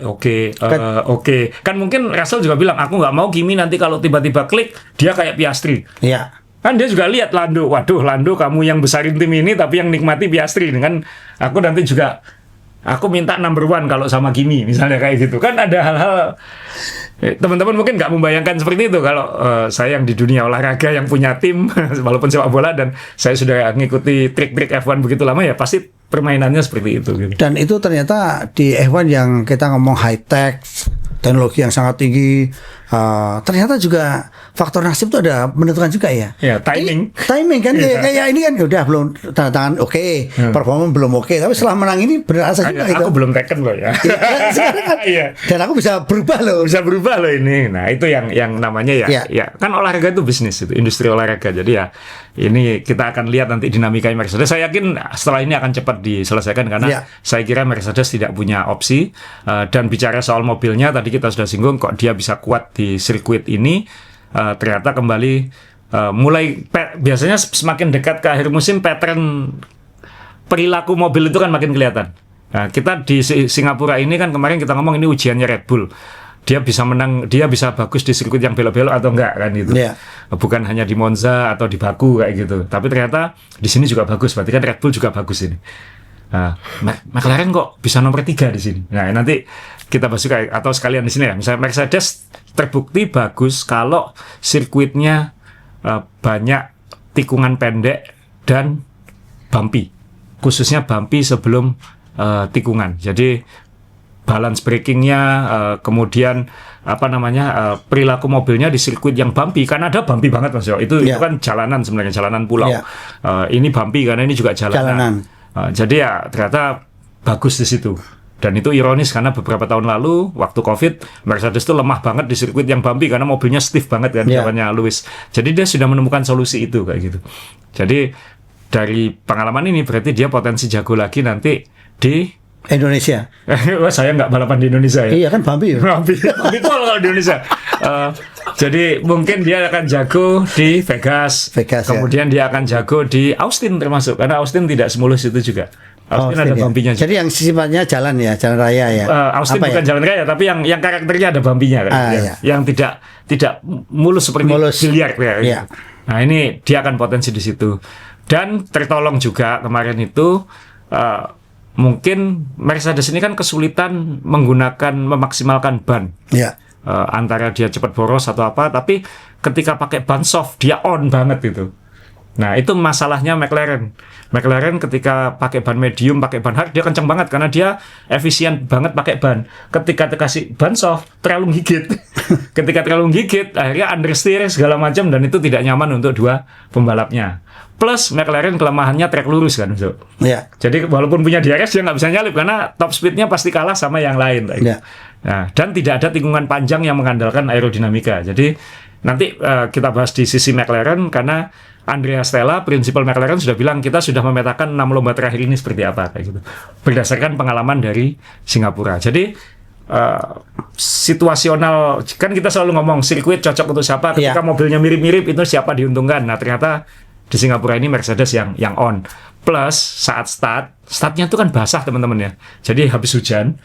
oke. Kan mungkin Russell juga bilang aku nggak mau Kimi nanti kalau tiba-tiba klik dia kayak Piastri. Iya. Kan dia juga lihat Lando, waduh Lando kamu yang besarin tim ini tapi yang nikmati Piastri, dengan aku nanti juga aku minta number 1 kalau sama Kimi misalnya kayak gitu. Kan ada hal-hal teman-teman mungkin nggak membayangkan seperti itu kalau saya yang di dunia olahraga yang punya tim walaupun sepak bola dan saya sudah ngikuti trik-trik F1 begitu lama, ya pasti permainannya seperti itu gitu. Dan itu ternyata di F1 yang kita ngomong high tech, teknologi yang sangat tinggi, ternyata juga faktor nasib itu ada menentukan juga ya. Ya, timing kan kayak ini kan udah belum tanda tangan performa belum oke, tapi setelah menang ini benar saja juga. Aku belum taken loh ya. Dan aku bisa berubah loh. Ini. Nah, itu yang namanya ya kan olahraga itu bisnis, itu industri olahraga. Jadi ya ini kita akan lihat nanti dinamika Mercedes. Saya yakin setelah ini akan cepat diselesaikan karena saya kira Mercedes tidak punya opsi, dan bicara soal mobilnya tadi kita sudah singgung kok dia bisa kuat di sirkuit ini. Ternyata kembali biasanya semakin dekat ke akhir musim pattern perilaku mobil itu kan makin kelihatan. Nah, kita di Singapura ini kan kemarin kita ngomong ini ujiannya Red Bull. Dia bisa menang, dia bisa bagus di sirkuit yang belok-belok atau enggak kan itu. Bukan hanya di Monza atau di Baku kayak gitu. Tapi ternyata di sini juga bagus. Berarti kan Red Bull juga bagus ini. Nah, McLaren kok bisa nomor 3 di sini. Nah, nanti kita bahas juga atau sekalian di sini ya. Misalnya Mercedes terbukti bagus kalau sirkuitnya banyak tikungan pendek dan bumpy. Khususnya bumpy sebelum tikungan. Jadi balance breakingnya, kemudian perilaku mobilnya di sirkuit yang bumpy. Kan ada bumpy banget Mas Yo. Itu kan jalanan sebenarnya, jalanan pulau. Ini bumpy karena ini juga jalanan. Jadi ya ternyata bagus di situ. Dan itu ironis karena beberapa tahun lalu waktu Covid Mercedes itu lemah banget di sirkuit yang bumpy karena mobilnya stiff banget kan jalannya Lewis. Jadi dia sudah menemukan solusi itu kayak gitu. Jadi dari pengalaman ini berarti dia potensi jago lagi nanti di Indonesia. Wah, saya nggak balapan di Indonesia ya. Iya kan bumpy. Bumpy kalau di Indonesia. Jadi mungkin dia akan jago di Vegas kemudian dia akan jago di Austin termasuk karena Austin tidak semulus itu juga. Austin ada bumpy-nya. Jadi yang sifatnya jalan raya ya. Austin bukan jalan raya tapi yang karakternya ada bumpy-nya kan. Yang tidak mulus seperti biliar ya. Gitu. Nah, ini dia akan potensi di situ. Dan tertolong juga kemarin itu mungkin Mercedes ini kan kesulitan memaksimalkan ban. Antara dia cepat boros atau apa, tapi ketika pakai ban soft dia on banget itu. Nah, itu masalahnya McLaren. McLaren ketika pakai ban medium, pakai ban hard, dia kencang banget karena dia efisien banget pakai ban. Ketika dikasih ban soft, terlalu gigit. Ketika terlalu gigit, akhirnya understeer segala macam dan itu tidak nyaman untuk dua pembalapnya. Plus McLaren kelemahannya trek lurus kan, so. Jadi walaupun punya DRS dia nggak bisa nyalip karena top speednya pasti kalah sama yang lain. Nah, dan tidak ada tikungan panjang yang mengandalkan aerodinamika. Jadi nanti kita bahas di sisi McLaren karena Andrea Stella, prinsipal McLaren sudah bilang kita sudah memetakan 6 lomba terakhir ini seperti apa kayak gitu. Berdasarkan pengalaman dari Singapura. Jadi situasional kan kita selalu ngomong sirkuit cocok untuk siapa, ketika mobilnya mirip-mirip itu siapa diuntungkan. Nah, ternyata di Singapura ini Mercedes yang on. Plus saat startnya itu kan basah teman-teman ya. Jadi habis hujan.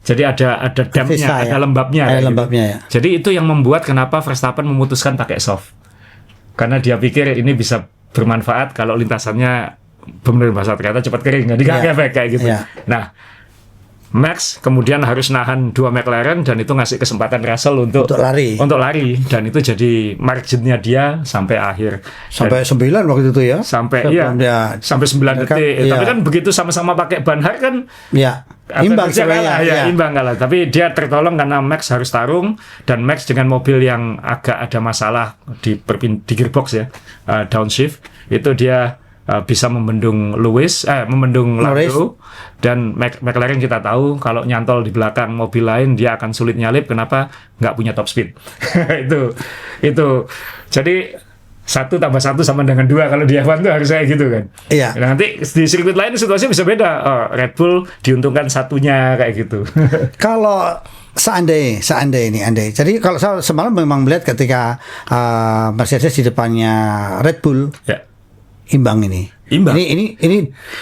Jadi ada dampnya, ada lembabnya. Jadi itu yang membuat kenapa Verstappen memutuskan pakai soft. Karena dia pikir ini bisa bermanfaat kalau lintasannya benar-benar basah, ternyata cepat kering, jadi nggak efek kayak gitu. Nah, Max, kemudian harus nahan 2 McLaren dan itu ngasih kesempatan Russell untuk lari dan itu jadi marginnya dia sampai akhir. Sampai 9 waktu itu ya. Sampai sampai 9 detik. Tapi kan begitu sama-sama pakai ban hard kan imbang sebenarnya. Imbang kalah. Tapi dia tertolong karena Max harus tarung dan Max dengan mobil yang agak ada masalah di gearbox ya, downshift, itu dia bisa membendung membendung Lando, dan McLaren kita tahu kalau nyantol di belakang mobil lain dia akan sulit nyalip. Kenapa? Nggak punya top speed. itu jadi 1 tambah 1 sama dengan 2 kalau di F1 tuh harus kayak gitu kan. Iya. Nah, nanti di sirkuit lain situasinya bisa beda. Red Bull diuntungkan satunya kayak gitu. Kalau seandainya ini andai. Jadi kalau saya semalam memang melihat ketika Mercedes di depannya Red Bull. Ya. Imbang. Ini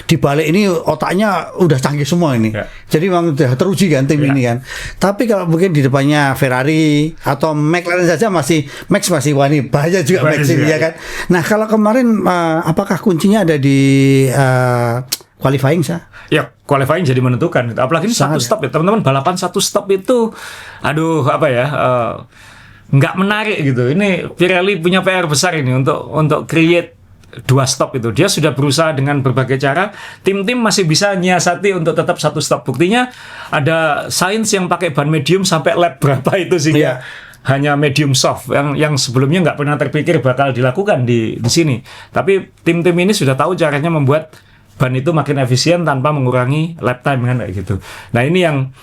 di balik ini otaknya udah canggih semua ini. Ya. Jadi memang udah teruji kan tim ini kan. Tapi kalau mungkin di depannya Ferrari atau McLaren saja Max masih bahaya juga Max ini ya kan. Nah, kalau kemarin apakah kuncinya ada di qualifying sah? Ya, qualifying jadi menentukan. Apalagi ini satu stop ya, teman-teman. Balapan satu stop itu nggak menarik gitu. Ini Pirelli punya PR besar ini untuk create 2 stop itu. Dia sudah berusaha dengan berbagai cara. Tim-tim masih bisa nyiasati untuk tetap 1 stop. Buktinya ada Sainz yang pakai ban medium sampai lap berapa itu sih ya. Hanya medium soft yang sebelumnya nggak pernah terpikir bakal dilakukan di sini. Tapi tim-tim ini sudah tahu caranya membuat ban itu makin efisien tanpa mengurangi lap time kan kayak gitu. Nah, ini yang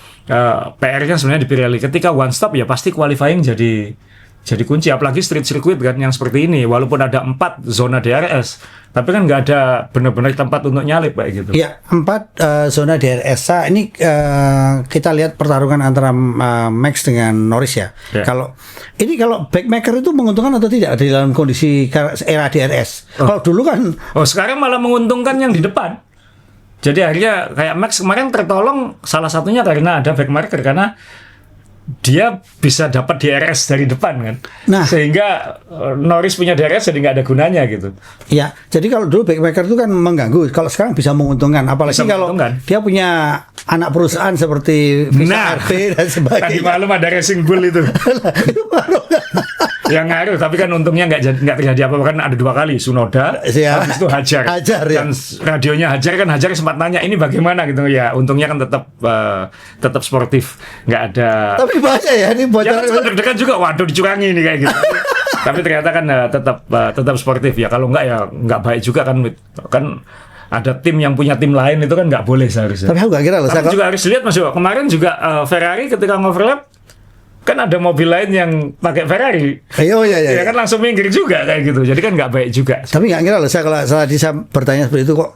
PR-nya sebenarnya di Pirelli. Ketika one stop ya pasti qualifying jadi kunci, apalagi street circuit kan yang seperti ini. Walaupun ada 4 zona DRS, tapi kan nggak ada benar-benar tempat untuk nyalip kayak gitu. Ya, 4 zona DRS. Ini kita lihat pertarungan antara Max dengan Norris ya. Kalau backmaker itu menguntungkan atau tidak di dalam kondisi era DRS? Kalau dulu kan sekarang malah menguntungkan yang di depan. Jadi akhirnya kayak Max kemarin tertolong salah satunya karena ada backmarker, karena dia bisa dapat DRS dari depan kan. Nah, sehingga Norris punya DRS jadi nggak ada gunanya gitu. Ya, jadi kalau dulu backmaker itu kan mengganggu. Kalau sekarang bisa menguntungkan. Apalagi kalau dia punya anak perusahaan seperti Visa RP dan sebagainya. Tadi malam ada Racing Bull itu. Yang ngaruh, tapi kan untungnya nggak terjadi apa-apa, kan ada 2 kali Tsunoda, habis itu Hajar dan radionya Hajar sempat nanya ini bagaimana gitu ya. Untungnya kan tetap sportif, nggak ada. Tapi bahaya ya ini bocoran. Ya kan deg-degan juga, waduh dicurangi ini kayak gitu. Tapi ternyata kan tetap sportif ya. Kalau nggak baik juga kan ada tim yang punya tim lain itu kan nggak boleh seharusnya. Tapi aku nggak kira loh. Tapi juga harus lihat Mas Yo. Kemarin juga Ferrari ketika ngoverlap kan ada mobil lain yang pakai Ferrari. Ya kan langsung minggir juga kayak gitu. Jadi kan nggak baik juga. Tapi nggak kira loh kalau saya bertanya seperti itu kok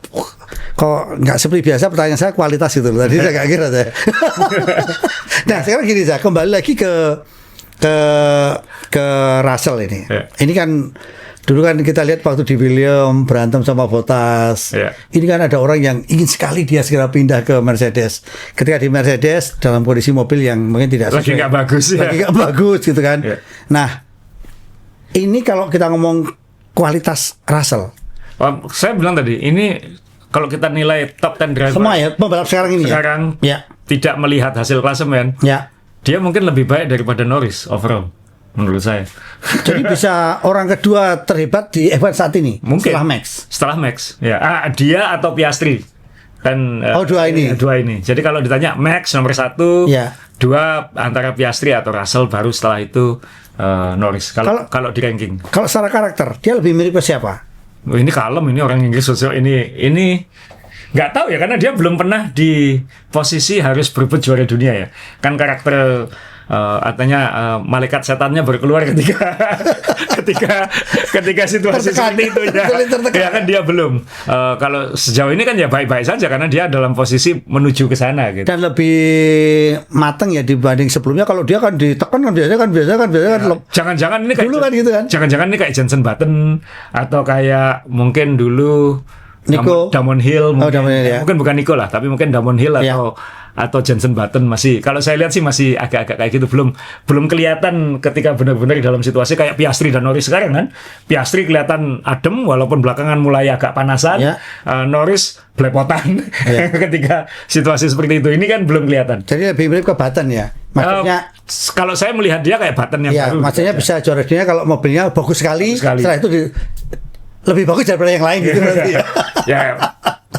nggak seperti biasa, pertanyaan saya kualitas gitu loh. Tadi saya nggak kira saya. Nah, sekarang gini, saya kembali lagi ke Russell ini. Ini kan dulu kan kita lihat waktu di Williams berantem sama Bottas. Ini kan ada orang yang ingin sekali dia segera pindah ke Mercedes. Ketika di Mercedes dalam kondisi mobil yang mungkin tidak sesuai, lagi nggak bagus gitu kan. Nah, ini kalau kita ngomong kualitas Russell, saya bilang tadi ini kalau kita nilai top 10 driver semua ya pembalap sekarang ini tidak melihat hasil klasemen, dia mungkin lebih baik daripada Norris overall. Menurut saya. Jadi bisa orang kedua terhebat di F1 saat ini. Mungkin setelah Max. Ya, dia atau Piastri. Kan dua ini. Jadi kalau ditanya Max nomor 1, 2 antara Piastri atau Russell, baru setelah itu Norris. Kalau di ranking. Kalau secara karakter, dia lebih mirip ke siapa? Ini kalem, ini orang Inggris sosok ini nggak tahu ya, karena dia belum pernah di posisi harus berebut juara dunia ya. Kan karakter artinya malaikat setannya baru keluar ketika situasi seperti itu ya kan dia belum. Kalau sejauh ini kan ya baik-baik saja karena dia dalam posisi menuju ke sana gitu. Dan lebih matang ya dibanding sebelumnya. Kalau dia kan ditekan kan biasanya kan jangan-jangan ini kayak dulu kan gitu kan. Jangan-jangan ini kayak Jenson Button atau kayak mungkin dulu Nico Damon Hill mungkin. Damon Hill, ya. Mungkin bukan Nico lah, tapi mungkin Damon Hill atau atau Jenson Button masih, kalau saya lihat sih masih agak-agak kayak gitu, belum kelihatan ketika benar-benar dalam situasi kayak Piastri dan Norris sekarang kan. Piastri kelihatan adem walaupun belakangan mulai agak panasan, Norris belepotan ketika situasi seperti itu. Ini kan belum kelihatan. Jadi lebih mirip ke Button ya. Maksudnya kalau saya melihat dia kayak Button yang baru. Maksudnya bisa juara dunia kalau mobilnya bagus sekali. Setelah itu lebih bagus daripada yang lain gitu berarti. Ya.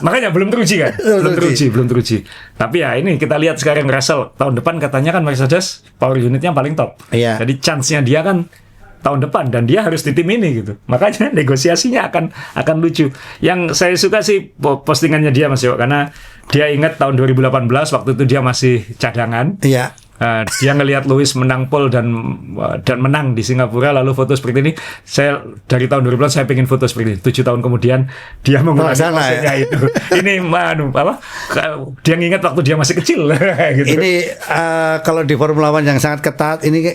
Makanya belum teruji kan? belum teruji. Tapi ya ini kita lihat sekarang Russell tahun depan katanya kan Mercedes power unitnya paling top. Iya. Jadi chance-nya dia kan tahun depan dan dia harus di tim ini gitu. Makanya negosiasinya akan lucu. Yang saya suka sih postingannya dia Mas Yo, karena dia ingat tahun 2018 waktu itu dia masih cadangan. Iya. Dia ngelihat Lewis menang pole dan menang di Singapura, lalu foto seperti ini. Saya dari tahun 2000 saya pengen foto seperti ini. 7 tahun kemudian dia mengulangi prosesnya itu. Ini apa? Dia ngingat waktu dia masih kecil gitu. Ini kalau di Formula One yang sangat ketat, ini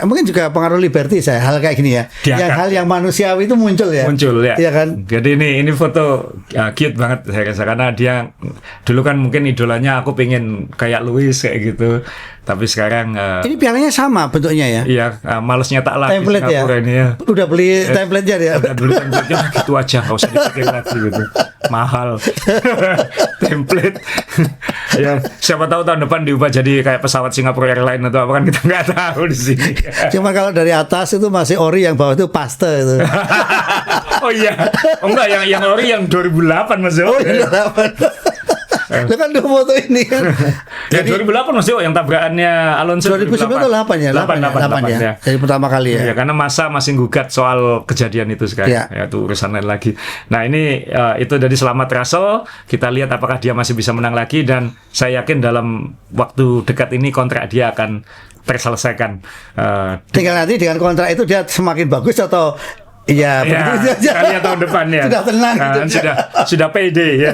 mungkin juga pengaruh Liberty saya hal kayak gini ya. Hal yang manusiawi itu muncul ya. Iya kan? Jadi ini foto cute banget saya rasa, karena dia dulu kan mungkin idolanya, aku pengen kayak Lewis kayak gitu. Tapi sekarang ini pialanya sama bentuknya ya. Iya, males nyetak lagi template Singapura ya. Ini ya. Udah beli template-nya ya. Udah dulu template-nya gitu aja, enggak usah dipakai lagi gitu. Mahal. Template. Ya, siapa tahu tahun depan diubah jadi kayak pesawat Singapore Airlines atau apa kan, kita nggak tahu di sini. Cuma kalau dari atas itu masih ori, yang bawah itu paste itu. Oh iya. Oh enggak, yang ori yang 2008 Mas. Oh, 2008. Itu kan dua foto ini kan. Jadi 2008 Mas Yo, yang tabrakannya Alonso 2008 ya. 8 ya. Jadi pertama kali ya. Ya, karena masa masih gugat soal kejadian itu sekarang. Ya, itu urusan lain lagi. Nah, ini itu dari selamat Russell. Kita lihat apakah dia masih bisa menang lagi, dan saya yakin dalam waktu dekat ini kontrak dia akan terselesaikan. Tinggal nanti dengan kontrak itu dia semakin bagus atau begitu saja. Kali tahun depan ya. Sudah tenang gitu. Sudah pede ya.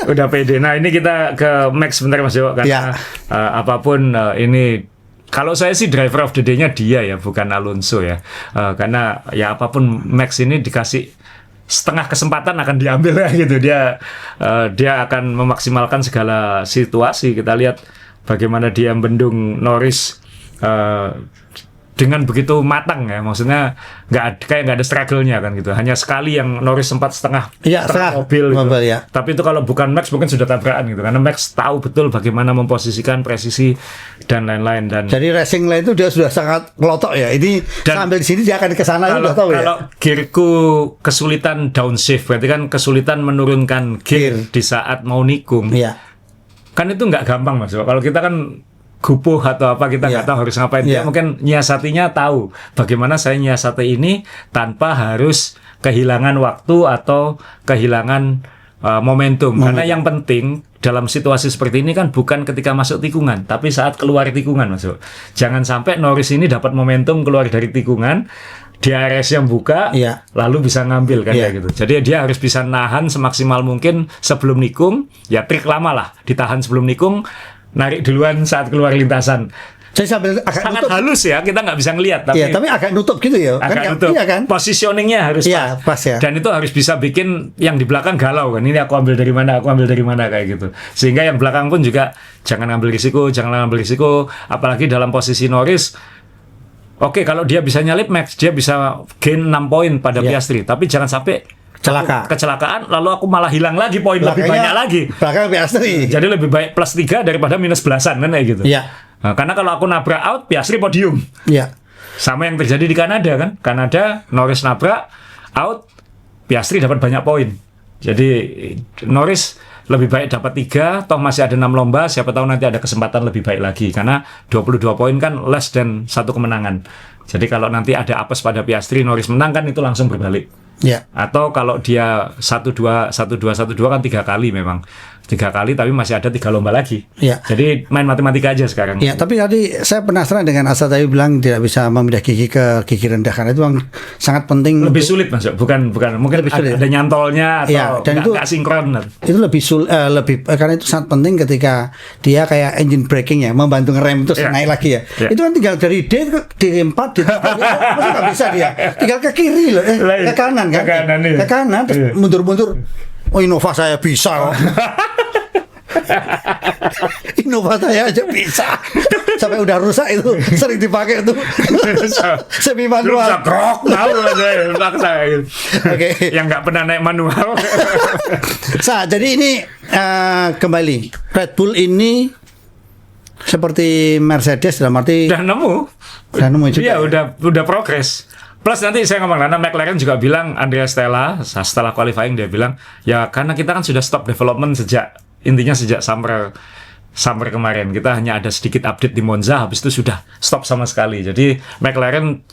Udah pede. Nah, ini kita ke Max sebentar Mas Yo, karena apapun ini, kalau saya sih driver of the day-nya dia ya, bukan Alonso ya. Karena ya apapun Max ini dikasih setengah kesempatan akan diambil ya gitu. Dia akan memaksimalkan segala situasi. Kita lihat bagaimana dia membendung Norris dengan begitu matang ya, maksudnya nggak ada struggle-nya kan gitu. Hanya sekali yang Norris sempat setengah mobil gitu. Ya. Tapi itu kalau bukan Max mungkin sudah tabrakan gitu, karena Max tahu betul bagaimana memposisikan, presisi dan lain-lain. Dan jadi racing line itu dia sudah sangat melotok ya. Ini sambil di sini dia akan ke sana, udah tahu ya. Kalau gearku kesulitan downshift, berarti kan kesulitan menurunkan gear di saat mau nikung. Iya. Kan itu nggak gampang Mas. Kalau kita kan gupuh atau apa, kita nggak tahu harus ngapain. Dia mungkin nyiasatinya tahu bagaimana saya nyiasati ini tanpa harus kehilangan waktu atau kehilangan momentum. Karena yang penting dalam situasi seperti ini kan bukan ketika masuk tikungan, tapi saat keluar tikungan masuk. Jangan sampai Norris ini dapat momentum keluar dari tikungan, DRS yang buka, lalu bisa ngambil kan kayak gitu. Jadi dia harus bisa nahan semaksimal mungkin sebelum nikung. Ya trik lama lah, ditahan sebelum nikung, narik duluan saat keluar lintasan. Jadi sambil agak sangat nutup. Halus ya, kita nggak bisa ngelihat, tapi agak nutup gitu ya. Agak nutup. Iya kan? Positioningnya harus pas ya. Dan itu harus bisa bikin yang di belakang galau kan. Ini aku ambil dari mana kayak gitu. Sehingga yang belakang pun juga jangan ngambil risiko. Apalagi dalam posisi Norris. Oke, kalau dia bisa nyalip Max, dia bisa gain 6 poin pada Piastri. Tapi jangan sampai kecelakaan, lalu aku malah hilang lagi poin lebih banyak lagi. Belakang Piastri. Jadi lebih baik plus 3 daripada minus belasan kan kayak gitu. Iya. Nah, karena kalau aku nabrak out, Piastri podium. Iya. Sama yang terjadi di Kanada kan. Kanada, Norris nabrak out, Piastri dapat banyak poin. Jadi Norris lebih baik dapat 3, toh masih ada 6 lomba, siapa tahu nanti ada kesempatan lebih baik lagi. Karena 22 poin kan less than 1 kemenangan. Jadi kalau nanti ada apes pada Piastri, Norris menang kan itu langsung berbalik. Ya. Atau kalau dia 1-2 kan 3 kali memang. 3 kali tapi masih ada 3 lomba lagi. Ya. Jadi main matematika aja sekarang. Ya, tapi tadi saya penasaran dengan Asa tadi bilang tidak bisa memindah gigi ke gigi rendah, karena itu sangat penting. Lebih sulit Mas, bukan mungkin lebih sulit. Ada nyantolnya atau nggak sinkron. Itu lebih karena itu sangat penting ketika dia kayak engine braking ya, membantu ngerem terus naik lagi ya. Itu kan tinggal dari D ke D4 masih nggak bisa dia. Tinggal ke kiri loh, ke kanan kan. Ke kanan terus mundur-mundur. Oh, Innova saya bisa kok. Innova saya aja bisa. Sampai udah rusak itu sering dipakai itu. Semi manual. Krok tahu saya paksa gitu. Oke. Yang nggak pernah naik manual. Jadi ini kembali Red Bull ini seperti Mercedes dalam arti udah nemu juga. Iya, udah progres. Plus nanti saya ngomong, karena McLaren juga bilang, Andrea Stella setelah qualifying dia bilang, ya karena kita kan sudah stop development sejak summer kemarin. Kita hanya ada sedikit update di Monza, habis itu sudah stop sama sekali. Jadi McLaren,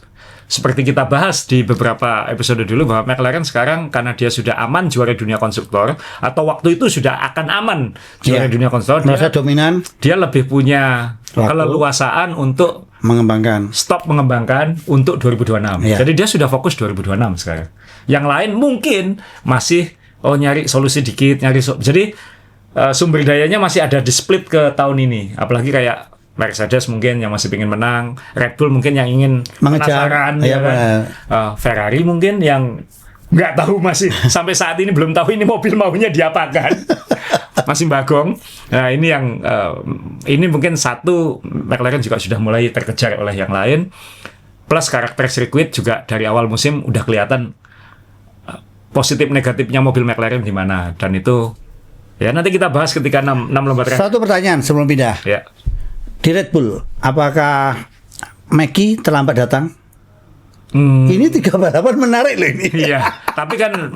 seperti kita bahas di beberapa episode dulu, bahwa McLaren sekarang karena dia sudah aman juara dunia konstruktor, atau waktu itu sudah akan aman juara dunia konstruktor, merasa dominan, dia lebih punya keleluasaan untuk stop mengembangkan untuk 2026. Jadi dia sudah fokus 2026 sekarang. Yang lain mungkin masih nyari solusi dikit, jadi sumber dayanya masih ada di split ke tahun ini. Apalagi kayak Mercedes mungkin yang masih ingin menang, Red Bull mungkin yang ingin penasaran, ya kan? Ferrari mungkin yang nggak tahu, masih sampai saat ini belum tahu ini mobil maunya diapakan, masih bagong. Nah ini yang ini mungkin satu, McLaren juga sudah mulai terkejar oleh yang lain. Plus karakter sirkuit juga dari awal musim udah kelihatan positif negatifnya mobil McLaren di mana, dan itu ya nanti kita bahas ketika 6 lembar. Satu pertanyaan sebelum pindah. Ya. Di Red Bull, apakah Maki terlambat datang? Ini 3 balapan menarik loh ini. Iya, tapi kan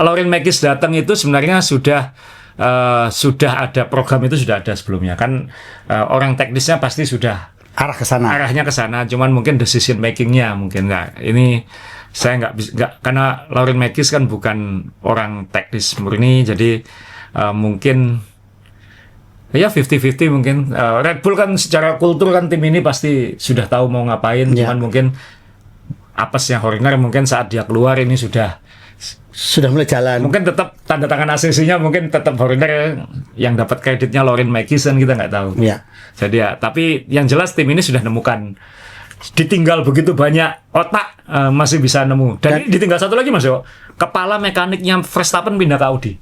Lauren Makis datang itu sebenarnya sudah ada program, itu sudah ada sebelumnya kan. Orang teknisnya pasti sudah arahnya ke sana, cuman mungkin decision makingnya mungkin nggak. Ini saya nggak karena Lauren Makis kan bukan orang teknis murni, jadi mungkin ya 50-50 mungkin. Red Bull kan secara kultur kan tim ini pasti sudah tahu mau ngapain, cuman mungkin apesnya Horner mungkin saat dia keluar ini sudah mulai jalan. Mungkin tetap tanda tangan ACC-nya mungkin tetap Horner, yang dapat kreditnya Lauren Makis, kan kita nggak tahu. Ya. Jadi ya, tapi yang jelas tim ini sudah nemukan. Ditinggal begitu banyak otak, masih bisa nemu. Dan ini ditinggal satu lagi Mas Yo. Kepala mekaniknya Verstappen pindah ke Audi.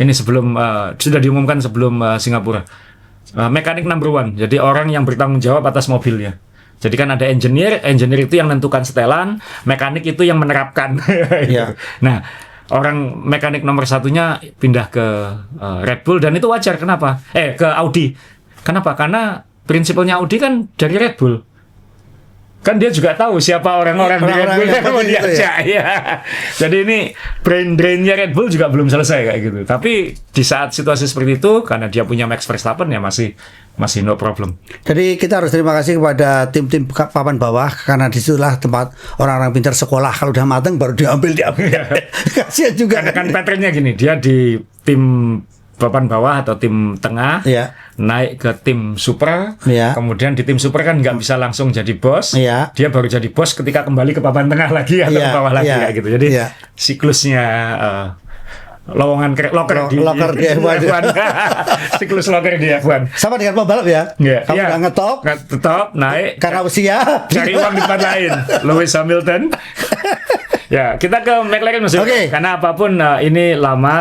Ini sebelum sudah diumumkan sebelum Singapura. Mekanik number 1. Jadi orang yang bertanggung jawab atas mobilnya. Jadi kan ada engineer itu yang menentukan setelan, mekanik itu yang menerapkan. Yeah. Nah, orang mekanik nomor 1-nya pindah ke Red Bull, dan itu wajar. Kenapa? Ke Audi. Kenapa? Karena prinsipalnya Audi kan dari Red Bull. Kan dia juga tahu siapa orang-orang di Red Bull yang mau diajak. Ya. Jadi ini brain-drainnya Red Bull juga belum selesai kayak gitu. Tapi di saat situasi seperti itu, karena dia punya Max Verstappen, ya masih no problem. Jadi kita harus terima kasih kepada tim-tim papan bawah, karena disitulah tempat orang-orang pintar sekolah. Kalau udah mateng baru diambil. Kasihan juga. Karena kan patternnya gini, dia di tim papan bawah atau tim tengah, naik ke tim super, kemudian di tim super kan nggak bisa langsung jadi bos, dia baru jadi bos ketika kembali ke papan tengah lagi atau ke bawah lagi kayak gitu. Jadi siklusnya lowongan loker di F1. Siklus loker di F1 sama dengan pembalap ya. Kamu udah ngetop, naik karena usia, cari uang di tempat lain. Lewis Hamilton. Ya, kita ke McLaren Mas. Karena apapun ini lama,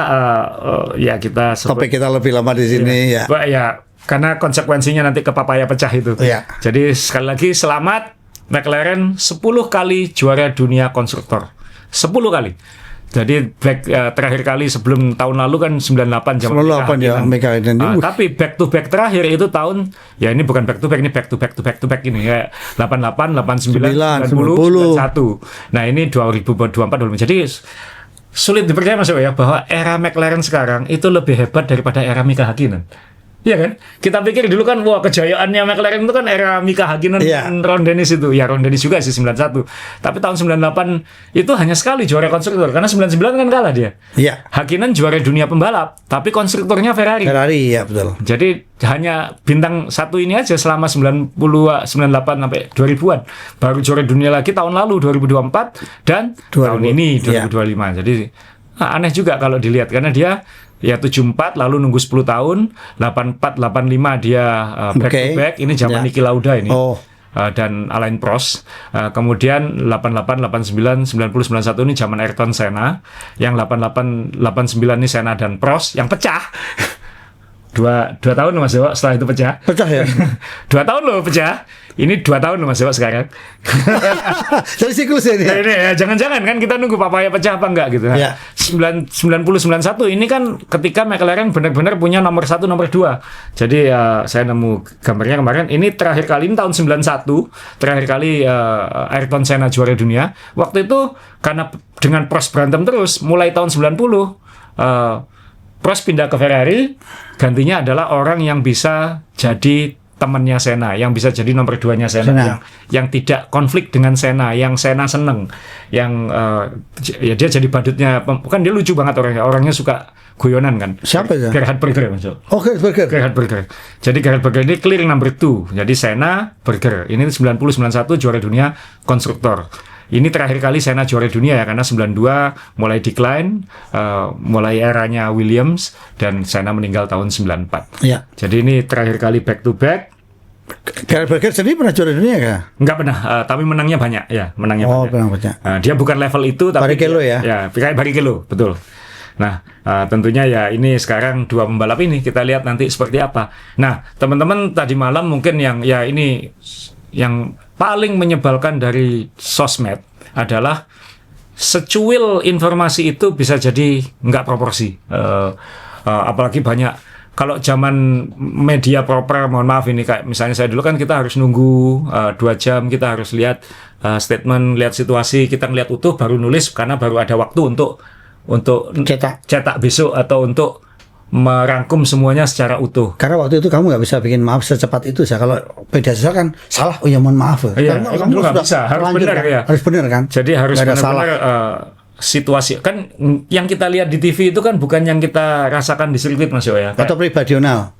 ya kita topik kita lebih lama di sini ya. Ya, karena konsekuensinya nanti ke papaya pecah itu. Jadi sekali lagi selamat McLaren 10 kali juara dunia konstruktor. 10 kali. Jadi terakhir kali sebelum tahun lalu kan 98 zaman 98 ya McLaren. Tapi back to back terakhir itu tahun, ya ini bukan back to back, ini back to back ini ya 88, 89, 90, 91. Nah ini 2024. Jadi sulit dipercaya Mas ya bahwa era McLaren sekarang itu lebih hebat daripada era Mika Hakkinen. Iya kan? Kita pikir dulu kan wah kejayaannya McLaren itu kan era Mika Hakkinen dan Ron Dennis itu. Ya Ron Dennis juga sih 91. Tapi tahun 98 itu hanya sekali juara konstruktor, karena 99 kan kalah dia. Iya. Hakkinen juara dunia pembalap, tapi konstruktornya Ferrari. Ya betul. Jadi hanya bintang satu ini aja selama 98 sampai 2000-an. Baru juara dunia lagi tahun lalu 2024 dan tahun ini 2025. Jadi aneh juga kalau dilihat, karena dia ya 74 lalu nunggu 10 tahun, 84 85 dia back to back, ini zaman Niki Lauda ini. Dan Alain Prost. Kemudian 88 89 90 91 ini zaman Ayrton Senna. Yang 88 89 ini Senna dan Prost yang pecah. dua tahun loh Mas Dewa setelah itu pecah. Pecah ya? 2 tahun loh pecah. Ini 2 tahun loh Mas Dewa sekarang. Jadi siklus ini. Ini ya, jangan-jangan kan kita nunggu papaya pecah apa enggak gitu. Ya. 90-91 ini kan ketika McLaren benar-benar punya nomor 1, nomor 2. Jadi saya nemu gambarnya kemarin. Ini terakhir kali ini tahun 91. Terakhir kali Ayrton Senna juara dunia. Waktu itu karena dengan Prost berantem terus, mulai tahun 90 Prost pindah ke Ferrari, gantinya adalah orang yang bisa jadi temannya Senna, yang bisa jadi nomor 2-nya Senna. Yang tidak konflik dengan Senna, yang Senna seneng, yang ya dia jadi badutnya, bukan dia lucu banget orangnya suka guyonan kan. Siapa itu? Gerhard Berger Mas. Oh, Gerhard Berger. Jadi Gerhard Berger ini clear number 2. Jadi Senna, Berger. Ini 90-91 juara dunia konstruktor. Ini terakhir kali Senna juara dunia ya, karena 92 mulai decline, mulai eranya Williams, dan Senna meninggal tahun 94. Ya. Jadi ini terakhir kali back to back. Gerhard Berger sendiri pernah juara dunia nggak? Nggak pernah, tapi menangnya banyak ya, menangnya banyak. Pernah banyak. Dia bukan level itu, tapi Barrichello ya? Ya, kayak Barrichello, betul. Nah, tentunya ya ini sekarang 2 pembalap ini kita lihat nanti seperti apa. Nah, teman-teman tadi malam mungkin yang paling menyebalkan dari sosmed adalah secuil informasi itu bisa jadi nggak proporsi. Apalagi banyak, kalau zaman media proper, mohon maaf ini kayak misalnya saya dulu kan kita harus nunggu 2 jam, kita harus lihat statement, lihat situasi, kita ngeliat utuh baru nulis karena baru ada waktu untuk cetak besok atau untuk merangkum semuanya secara utuh. Karena waktu itu kamu nggak bisa bikin maaf secepat itu ya. Kalau media sosial kan salah, oh ya mohon maaf. Iya, kamu nggak bisa, harus benar kan? Ya. Harus benar kan? Jadi harus benar-benar situasi. Kan yang kita lihat di TV itu kan bukan yang kita rasakan di sirkuit Mas Yo ya. Atau pribadional.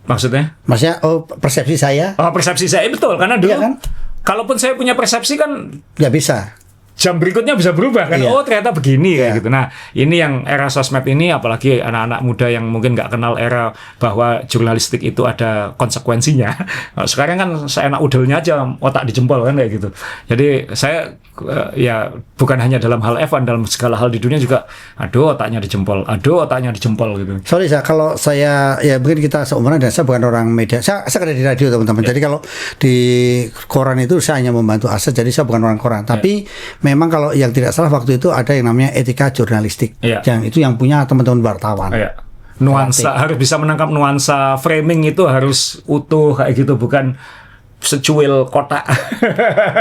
Maksudnya? Maksudnya persepsi saya. Oh, persepsi saya betul, karena dulu kan? Kalaupun saya punya persepsi kan nggak bisa. Jam berikutnya bisa berubah kan. Oh ternyata begini kayak gitu. Nah ini yang era sosmed ini, apalagi anak-anak muda yang mungkin nggak kenal era bahwa jurnalistik itu ada konsekuensinya. Sekarang kan seenak udelnya aja, otak dijempol kan kayak gitu. Jadi saya ya bukan hanya dalam hal F1, dalam segala hal di dunia juga aduh otaknya dijempol gitu. Sorry kalau saya ya mungkin kita seumuran dan saya bukan orang media. Saya kerja di radio teman-teman. Jadi kalau di koran itu saya hanya membantu aset, jadi saya bukan orang koran. Tapi memang kalau yang tidak salah waktu itu ada yang namanya etika jurnalistik, yang itu yang punya teman-teman wartawan. Nuansa harus bisa menangkap nuansa, framing itu harus utuh kayak gitu, bukan secuil kotak.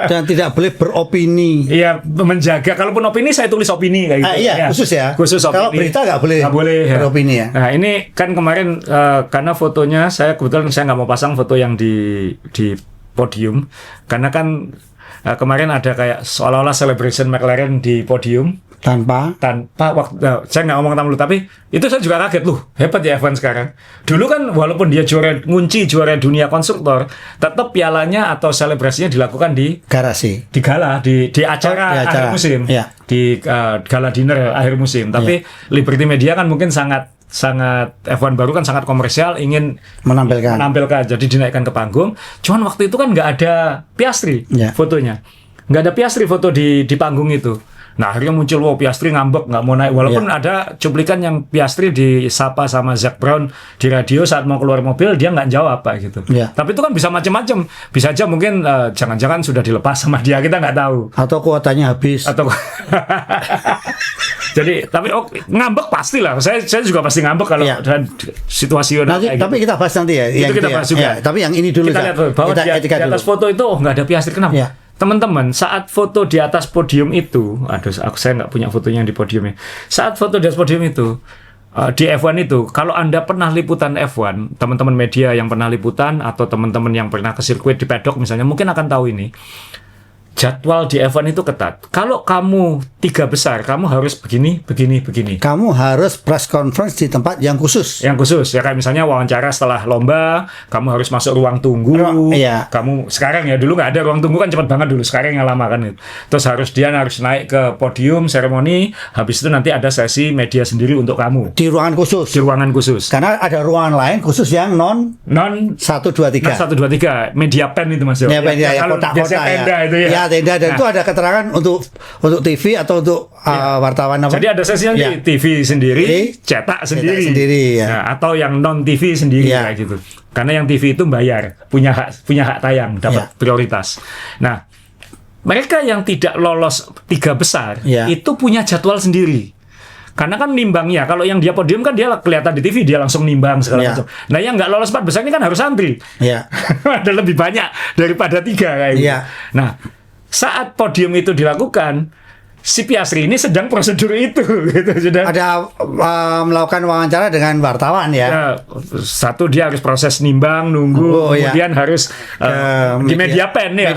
Dan tidak boleh beropini. Iya, menjaga. Kalaupun opini saya tulis opini kayak gitu. Iya, khusus ya. Khusus opini. Kalau berita nggak boleh beropini ya. Nah ini kan kemarin karena fotonya saya kebetulan saya nggak mau pasang foto yang di podium, karena kan kemarin ada kayak seolah-olah celebration McLaren di podium tanpa waktu saya nggak ngomong dulu, tapi itu saya juga kaget loh, hebat ya F1 sekarang. Dulu kan walaupun dia ngunci juara dunia konstruktor, tetap pialanya atau selebrasinya dilakukan di garasi, di gala, di acara akhir musim, di gala dinner akhir musim. Tapi Liberty Media kan mungkin sangat F1 baru kan sangat komersial, ingin menampilkan, jadi dinaikkan ke panggung. Cuman waktu itu kan nggak ada Piastri fotonya, nggak ada Piastri foto di panggung itu. Nah akhirnya muncul Piastri ngambek nggak mau naik, walaupun ada cuplikan yang Piastri disapa sama Zac Brown di radio saat mau keluar mobil, dia nggak jawab apa gitu. Tapi itu kan bisa macam-macam, bisa aja mungkin jangan-jangan sudah dilepas sama dia, kita nggak tahu. Atau kuotanya habis. Atau jadi tapi ngambek pasti lah. Saya juga pasti ngambek kalau situasional. Tapi kita bahas nanti ya. Itu kita bahas juga. Tapi yang ini dulu. Kita lihat bahwa di atas foto itu nggak ada Piastri. Kenapa? Teman-teman, saat foto di atas podium itu, saya nggak punya fotonya di podiumnya. Saat foto di atas podium itu, di F1 itu, kalau Anda pernah liputan F1, teman-teman media yang pernah liputan atau teman-teman yang pernah ke sirkuit di paddock misalnya, mungkin akan tahu ini. Jadwal di F1 itu ketat. Kalau kamu 3 besar, kamu harus begini. Kamu harus press conference di tempat yang khusus. Yang khusus, ya kayak misalnya wawancara setelah lomba, kamu harus masuk ruang tunggu. Kamu sekarang ya, dulu nggak ada ruang tunggu kan, cepat banget dulu. Sekarang yang lama kan. Terus harus naik ke podium seremoni. Habis itu nanti ada sesi media sendiri untuk kamu. Di ruangan khusus. Karena ada ruangan lain khusus yang non 1, 2, 3. Non 1, 2, 3. Media pen itu Mas. Kalau kotak-kotak tenda itu ya. tenda dan itu ada keterangan untuk TV atau untuk wartawan apa? Jadi ada sesi yang di TV sendiri, cetak sendiri ya. Nah, atau yang non TV sendiri kayak gitu. Karena yang TV itu bayar, punya hak tayang, dapat prioritas. Nah, mereka yang tidak lolos 3 besar itu punya jadwal sendiri. Karena kan nimbangnya, kalau yang dia podium kan dia kelihatan di TV, dia langsung nimbang segala macam. Nah, yang nggak lolos 4 besar ini kan harus antri. Ada lebih banyak daripada 3 kayak gitu. Nah, saat podium itu dilakukan, si Piastri ini sedang prosedur itu gitu, sudah ada melakukan wawancara dengan wartawan ya. Satu dia harus proses nimbang, nunggu, kemudian harus di media pen ya.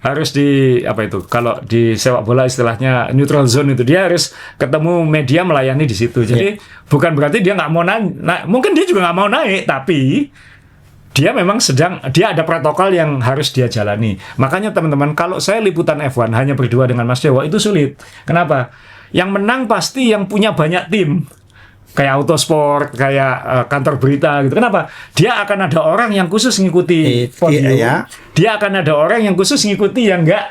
Harus di apa itu? Kalau di sepak bola istilahnya neutral zone itu, dia harus ketemu media melayani di situ. Jadi bukan berarti dia nggak mau naik. Mungkin dia juga nggak mau naik, tapi dia memang dia ada protokol yang harus dia jalani. Makanya teman-teman, kalau saya liputan F1 hanya berdua dengan Mas Dewo itu sulit. Kenapa? Yang menang pasti yang punya banyak tim. Kayak Autosport, kayak kantor berita gitu. Kenapa? Dia akan ada orang yang khusus ngikuti podium. Dia akan ada orang yang khusus ngikuti yang enggak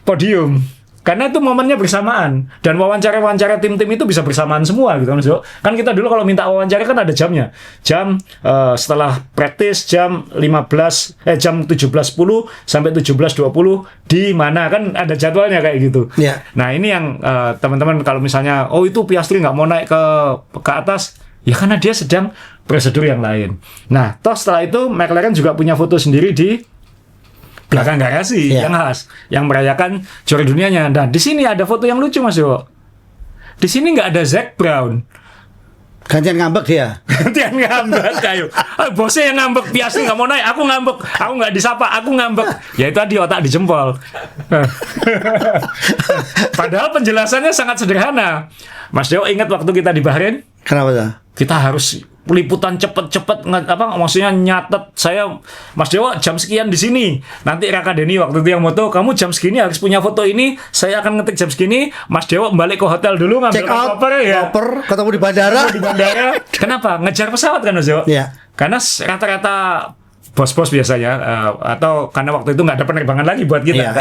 podium. Karena itu momennya bersamaan, dan wawancara tim-tim itu bisa bersamaan semua gitu kan, kan kita dulu kalau minta wawancara kan ada jamnya, setelah praktis jam 17.10 sampai 17.20 di mana, kan ada jadwalnya kayak gitu. Nah ini yang teman-teman kalau misalnya itu Piastri nggak mau naik ke atas, ya karena dia sedang prosedur yang lain. Nah toh setelah itu McLaren juga punya foto sendiri di belakang garasi yang khas, yang merayakan juara dunianya. Nah, di sini ada foto yang lucu Mas Yo. Di sini nggak ada Zac Brown. Gantian ngambek dia. Gantian ngambek kayu. Bosnya yang ngambek, Piastri nggak mau naik, aku ngambek. Aku nggak disapa, aku ngambek. Ya itu tadi otak di jempol. Padahal penjelasannya sangat sederhana. Mas Dewo ingat waktu kita di Bahrain? Kenapa tuh? Kita harus liputan cepet-cepet, maksudnya nyatet, Mas Dewo jam sekian di sini, nanti Raka Deni waktu itu yang moto, kamu jam segini harus punya foto ini, saya akan ngetik jam segini, Mas Dewo balik ke hotel dulu ngambil koper, ketemu di bandara. Kenapa? Ngejar pesawat kan Mas Dewo? Karena rata-rata bos-bos biasanya, atau karena waktu itu nggak ada penerbangan lagi buat kita,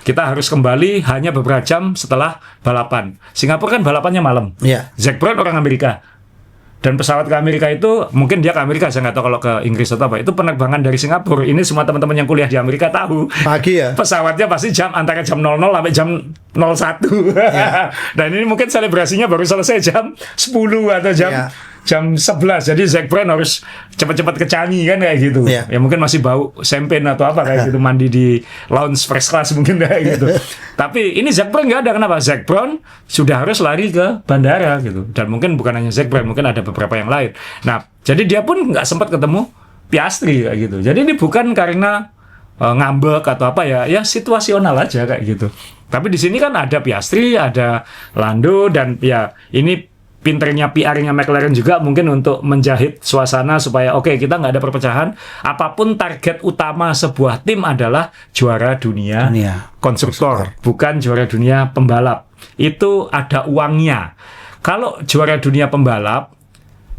kita harus kembali hanya beberapa jam setelah balapan. Singapura kan balapannya malam. Zac Brown orang Amerika. Dan pesawat ke Amerika itu, mungkin dia ke Amerika, saya nggak tahu kalau ke Inggris atau apa, itu penerbangan dari Singapura. Ini semua teman-teman yang kuliah di Amerika tahu. Pagi ya? Pesawatnya pasti antara jam 00 sampai jam 01. Dan ini mungkin selebrasinya baru selesai jam 10 atau jam 11. Jadi Zac Brown harus cepat-cepat ke Changi kan kayak gitu. Ya mungkin masih bau champagne atau apa kayak gitu, mandi di lounge first class mungkin kayak gitu. Tapi ini Zac Brown nggak ada. Kenapa? Zac Brown sudah harus lari ke bandara gitu. Dan mungkin bukan hanya Zac Brown, mungkin ada beberapa yang lain. Nah, jadi dia pun nggak sempat ketemu Piastri kayak gitu. Jadi ini bukan karena ngambek atau apa ya situasional aja kayak gitu. Tapi di sini kan ada Piastri, ada Lando, dan ya ini pinternya PR-nya McLaren juga mungkin untuk menjahit suasana supaya kita nggak ada perpecahan. Apapun target utama sebuah tim adalah juara dunia konstruktor, bukan juara dunia pembalap. Itu ada uangnya. Kalau juara dunia pembalap,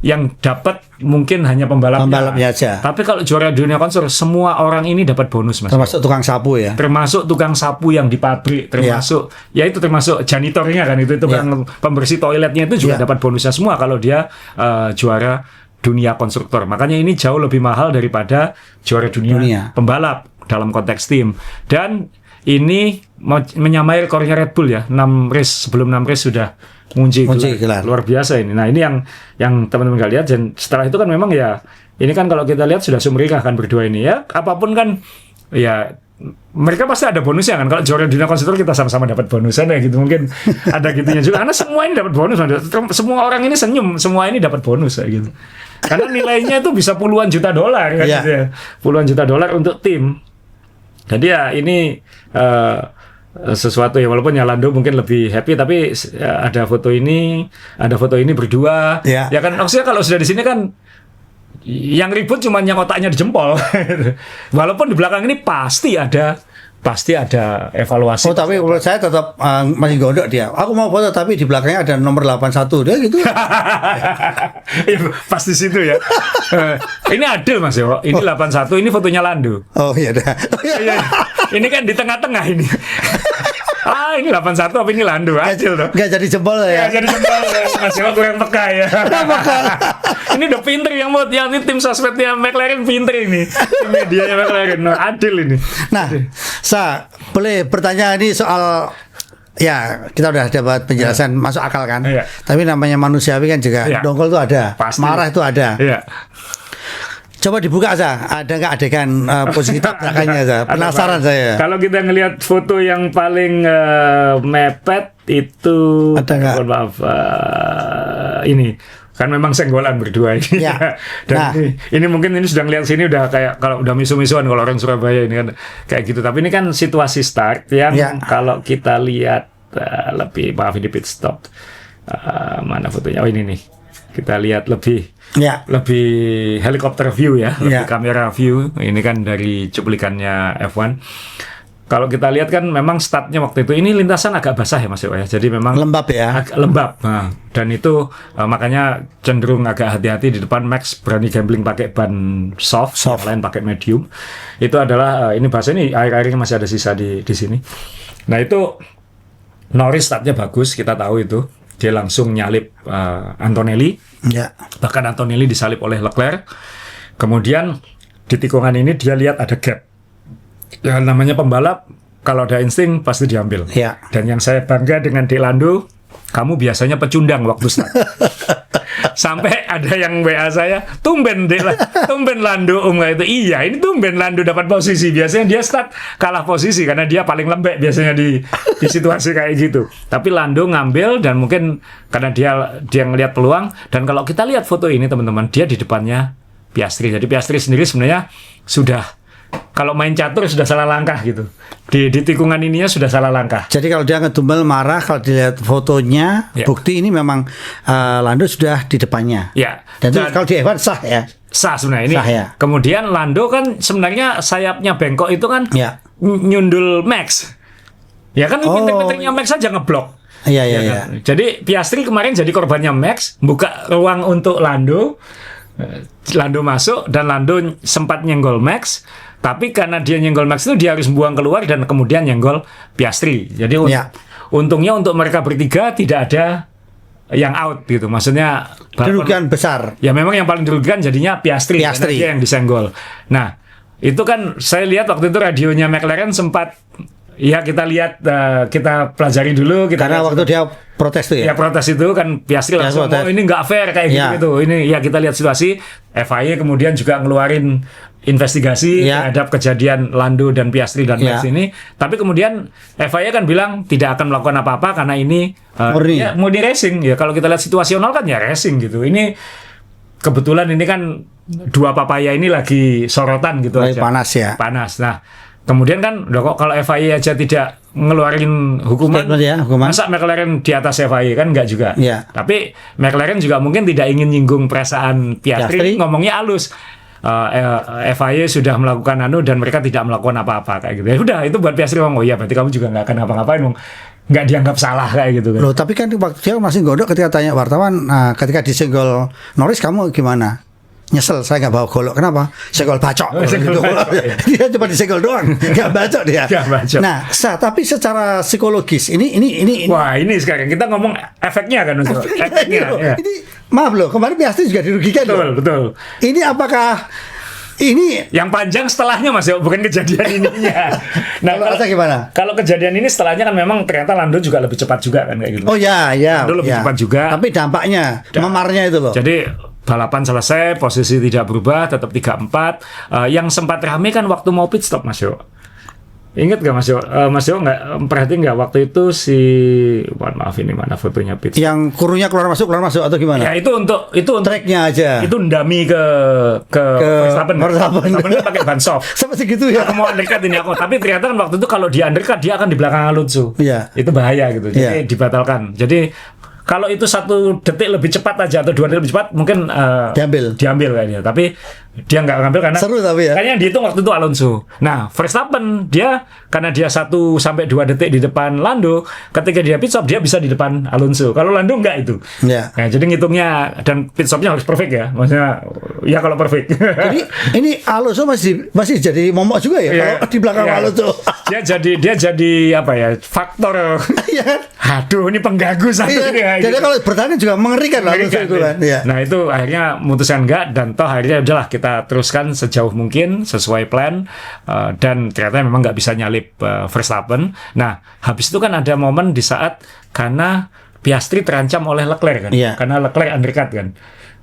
yang dapat mungkin hanya pembalapnya aja. Tapi kalau juara dunia konstruktor, semua orang ini dapat bonus, Mas. Termasuk tukang sapu ya. Termasuk tukang sapu yang di pabrik, termasuk itu termasuk janitornya kan, itu tukang pembersih toiletnya itu juga dapat bonusnya semua kalau dia juara dunia konstruktor. Makanya ini jauh lebih mahal daripada juara dunia pembalap dalam konteks tim. Dan ini menyamai rekornya Red Bull ya, 6 race, sebelum 6 race sudah mengunci gelar. Luar biasa ini. Nah ini yang teman-teman nggak lihat, dan setelah itu kan memang ini kan kalau kita lihat sudah sumringah kan berdua ini ya, apapun kan mereka pasti ada bonusnya kan. Kalau juara dunia konstruktor kita sama-sama dapat bonusan ya gitu, mungkin ada gitunya juga, karena semua ini dapat bonus, semua orang ini senyum, semua ini dapat bonus ya gitu, karena nilainya itu bisa puluhan juta dolar kan gitu ya, puluhan juta dolar untuk tim. Jadi ini sesuatu ya, walaupun Lando mungkin lebih happy, tapi ada foto ini berdua ya kan. Maksudnya kalau sudah di sini kan yang ribut cuma yang otaknya di jempol. Walaupun di belakang ini pasti ada evaluasi. Tapi menurut saya tetap masih gondok dia. Aku mau foto tapi di belakangnya ada nomor 81 dia gitu. Ya, pasti situ ya. Ini adil Mas Yo. Ini 81, ini fotonya Lando. Oh iya dah. Ini kan di tengah-tengah ini. Ini 81 apa ini Lando? Acil tuh. Gak jadi jempol ya. Gak jadi jempol ya. Masih kurang peka ya. Ini udah pinter yang ini tim sosmednya McLaren pinter ini. Tim medianya McLaren. Adil ini. Nah, boleh bertanya ini soal, ya kita udah dapat penjelasan masuk akal kan. Tapi namanya manusiawi kan juga dongkol itu ada. Pasti. Marah itu ada. Coba dibuka aja, ada nggak adegan posisi tabrakannya aja? Penasaran saya. Kalau kita ngelihat foto yang paling mepet itu, ada nggak? Maaf, ini kan memang senggolan berdua ini. Ya. Dan ini mungkin ini sudah ngelihat sini udah kayak kalau udah misu-misuan kalau orang Surabaya ini kan kayak gitu. Tapi ini kan situasi start yang kalau kita lihat lebih, maaf ini pit stop. Mana fotonya? Oh ini nih. Kita lihat lebih helikopter view ya, lebih kamera view. Ini kan dari cuplikannya F1. Kalau kita lihat kan memang startnya waktu itu ini lintasan agak basah ya Mas Yo ya. Jadi memang lembab ya. Lembab. Nah, dan itu makanya cenderung agak hati-hati di depan. Max berani gambling pakai ban soft. Yang lain pakai medium. Itu adalah ini bahasa ini air-airnya masih ada sisa di sini. Nah, itu Norris startnya bagus, kita tahu itu. Dia langsung nyalip Antonelli. Bahkan Antonelli disalip oleh Leclerc. Kemudian di tikungan ini dia lihat ada gap. Ya namanya pembalap, kalau ada insting pasti diambil. Dan yang saya bangga dengan De Lando, kamu biasanya pecundang waktu start. Sampai ada yang WA saya, tumben Lando itu. Iya, ini tumben Lando dapat posisi. Biasanya dia start kalah posisi karena dia paling lembek biasanya di situasi kayak gitu. Tapi Lando ngambil dan mungkin karena dia ngelihat peluang. Dan kalau kita lihat foto ini teman-teman, dia di depannya Piastri. Jadi Piastri sendiri sebenarnya sudah, kalau main catur sudah salah langkah gitu. Di tikungan ininya sudah salah langkah. Jadi kalau dia ngedumel marah, kalau dilihat fotonya, bukti ini memang Lando sudah di depannya. Dan itu kalau di F1 sah ya. Sah sebenarnya ini. Sah, ya. Kemudian Lando kan sebenarnya sayapnya bengkok itu kan nyundul Max. Ya kan pinter-pinternya Max saja ngeblok. Iya. Jadi Piastri kemarin jadi korbannya Max, buka ruang untuk Lando. Lando masuk dan Lando sempat nyenggol Max. Tapi karena dia nyenggol Max itu dia harus buang keluar dan kemudian nyenggol Piastri. Jadi untungnya untuk mereka bertiga tidak ada yang out gitu. Maksudnya kerugian besar. Ya memang yang paling dirugikan jadinya Piastri. Karena dia yang disenggol. Nah itu kan saya lihat waktu itu radionya McLaren sempat. Ya kita lihat, kita pelajari dulu. Karena waktu dia protes tuh ya? Ya protes itu kan Piastri langsung, ini nggak fair kayak gitu. Ini ya kita lihat situasi. FIA kemudian juga ngeluarin investigasi terhadap kejadian Lando dan Piastri dan Max ini. Tapi kemudian FIA kan bilang tidak akan melakukan apa-apa karena ini murni racing. Ya kalau kita lihat situasional kan ya racing gitu. Ini kebetulan ini kan dua papaya ini lagi sorotan gitu aja. Panas ya. Panas. Nah. Kemudian kan, kok kalau FIA aja tidak ngeluarin hukuman, masa McLaren di atas FIA kan enggak juga. Tapi McLaren juga mungkin tidak ingin nyinggung perasaan Piastri. Ngomongnya halus. FIA sudah melakukan dan mereka tidak melakukan apa-apa kayak gitu. Ya udah, itu buat Piastri ngomong, oh iya berarti kamu juga nggak akan ngapa-ngapain, nggak dianggap salah kayak gitu kan. Loh, tapi kan waktu dia masih gondok ketika tanya wartawan, ketika disenggol Norris kamu gimana? Nyesel saya nggak bawa golok. Kenapa? Senggol bacok. Dia cuma disenggol doang, nggak bacok dia. Nah, tapi secara psikologis ini. Wah, ini sekarang kita ngomong efeknya kan, efeknya. Ini maaf loh, kemarin Piastri juga dirugikan. Betul. Ini apakah ini yang panjang setelahnya Mas ya, bukan kejadian ininya. Nah, kalau gimana? Kalau kejadian ini setelahnya kan memang ternyata Lando juga lebih cepat juga kan kayak gitu. Oh ya. Lando lebih cepat juga. Tapi dampaknya, memarnya itu loh. Jadi balapan selesai, posisi tidak berubah, tetap 3-4. Yang sempat rame kan waktu mau pit stop Mas Yo. Ingat gak Mas Yo? Mas Yo nggak perhatiin nggak waktu itu mohon maaf ini mana fotonya pit stop. Yang kurunya keluar masuk atau gimana? Ya itu untuk tracknya aja. Itu ndami ke Verstappen. Verstappen pakai ban soft. Sampai segitu ya. Aku mau undercut ini aku. Tapi ternyata kan waktu itu kalau dia undercut dia akan di belakang Alonso. Itu bahaya gitu. Jadi dibatalkan. Jadi kalau itu 1 detik lebih cepat aja atau 2 detik lebih cepat mungkin diambil kayaknya. Tapi dia nggak ngambil karena seru tapi ya. Kayaknya yang dihitung waktu itu Alonso. Nah, Verstappen karena dia 1-2 detik di depan Lando, ketika dia pit stop dia bisa di depan Alonso. Kalau Lando nggak itu. Nah, jadi ngitungnya dan pit stopnya harus perfect ya. Maksudnya Ya kalau perfect. Jadi ini Alonso masih jadi momok juga ya kalau di belakang Alonso. Dia jadi apa ya? Faktor. Aduh, ini pengganggu satu dia. Jadi kalau bertanding juga mengerikan Alonso itu kan. Nah, itu akhirnya memutuskan enggak, dan toh akhirnya udahlah kita teruskan sejauh mungkin sesuai plan, dan ternyata memang nggak bisa nyalip Verstappen. Nah, habis itu kan ada momen di saat karena Piastri terancam oleh Leclerc kan, karena Leclerc undercut kan.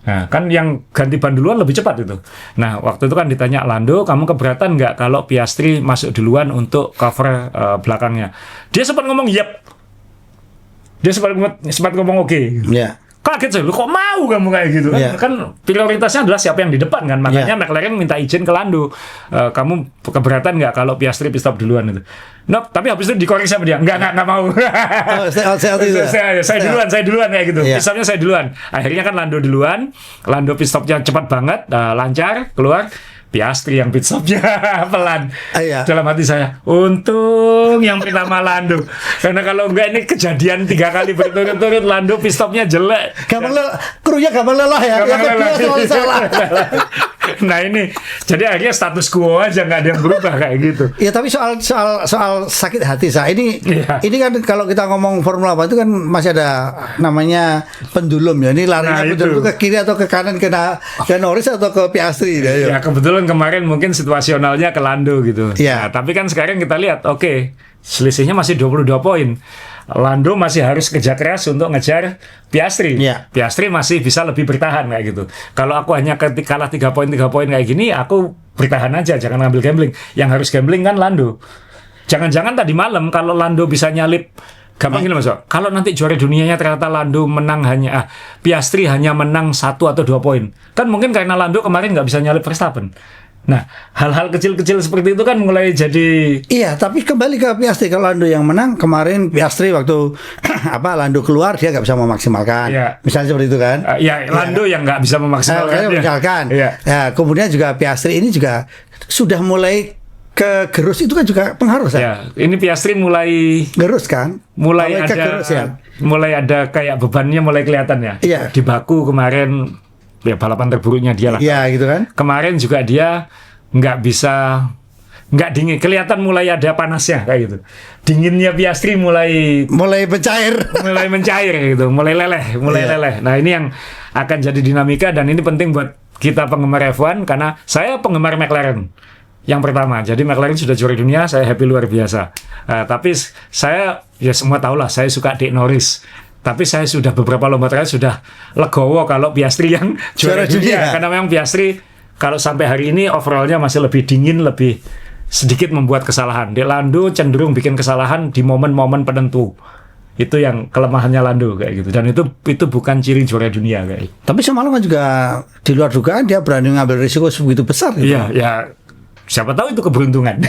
Nah, kan yang ganti ban duluan lebih cepat itu. Nah, waktu itu kan ditanya Lando, kamu keberatan nggak kalau Piastri masuk duluan untuk cover belakangnya? Dia sempat ngomong yep. Dia sempat ngomong oke. Kaget saya, lu kok mau kamu kayak gitu kan? Kan prioritasnya adalah siapa yang di depan kan. Makanya McLaren minta izin ke Lando. Kamu keberatan nggak kalau Piastri pit stop duluan itu? Nope, tapi habis itu dikoreksi sama dia. Nggak mau. Saya duluan kayak gitu. Pit stopnya saya duluan. Akhirnya kan Lando duluan. Lando pit stopnya cepat banget, lancar, keluar. Piastri yang pit stopnya pelan. Dalam hati saya, untung yang pertama Lando. Karena kalau enggak ini kejadian 3 kali berturut-turut Lando pit stopnya jelek. Krunya gampang lelah ya. Yang kedua selalu salah. Nah ini, jadi akhirnya status quo aja, nggak ada yang berubah kayak gitu. Ya tapi soal sakit hati saya ini kan kalau kita ngomong Formula 1 itu kan masih ada namanya pendulum ya. Ini larinya pendulum ke kiri atau ke kanan, ke Norris atau ke Piastri. Ya kebetulan kemarin mungkin situasionalnya ke Lando gitu. Nah, tapi kan sekarang kita lihat, oke, selisihnya masih 22 poin. Lando masih harus kerja keras untuk ngejar Piastri. Piastri masih bisa lebih bertahan kayak gitu. Kalau aku hanya kalah 3 poin kayak gini, aku bertahan aja, jangan ngambil gambling. Yang harus gambling kan Lando. Jangan-jangan tadi malam kalau Lando bisa nyalip, gampang gini Mas. Kalau nanti juara dunianya ternyata Lando menang Piastri hanya menang 1 atau 2 poin. Kan mungkin karena Lando kemarin nggak bisa nyalip Verstappen. Nah, hal-hal kecil-kecil seperti itu kan mulai jadi... Iya, tapi kembali ke Piastri. Kalau Lando yang menang, kemarin Piastri waktu Lando keluar, dia nggak bisa memaksimalkan. Misalnya seperti itu kan. Lando yang nggak bisa memaksimalkan. Kemudian juga Piastri ini juga sudah mulai kegerus, itu kan juga pengaruh. Ini Piastri mulai... Gerus kan? Mulai ada kayak bebannya mulai kelihatan ya. Di Baku kemarin... Ya balapan terburuknya dia lah. Gitu kan. Kemarin juga dia nggak dingin, kelihatan mulai ada panasnya kayak gitu. Dinginnya Piastri mulai mencair gitu, mulai leleh. Nah, ini yang akan jadi dinamika, dan ini penting buat kita penggemar F1 karena saya penggemar McLaren. Yang pertama, jadi McLaren sudah juara dunia, saya happy luar biasa. Tapi saya ya semua tahulah, saya suka Dick Norris. Tapi saya sudah beberapa lomba terakhir sudah legowo kalau Piastri yang juara dunia. Karena memang Piastri kalau sampai hari ini overallnya masih lebih dingin, lebih sedikit membuat kesalahan. Di Lando cenderung bikin kesalahan di momen-momen penentu. Itu yang kelemahannya Lando kayak gitu. Dan itu bukan ciri juara dunia kayak gitu. Tapi semalam kan juga di luar dugaan dia berani ngambil risiko sebegitu besar gitu. Iya. Siapa tahu itu keberuntungan.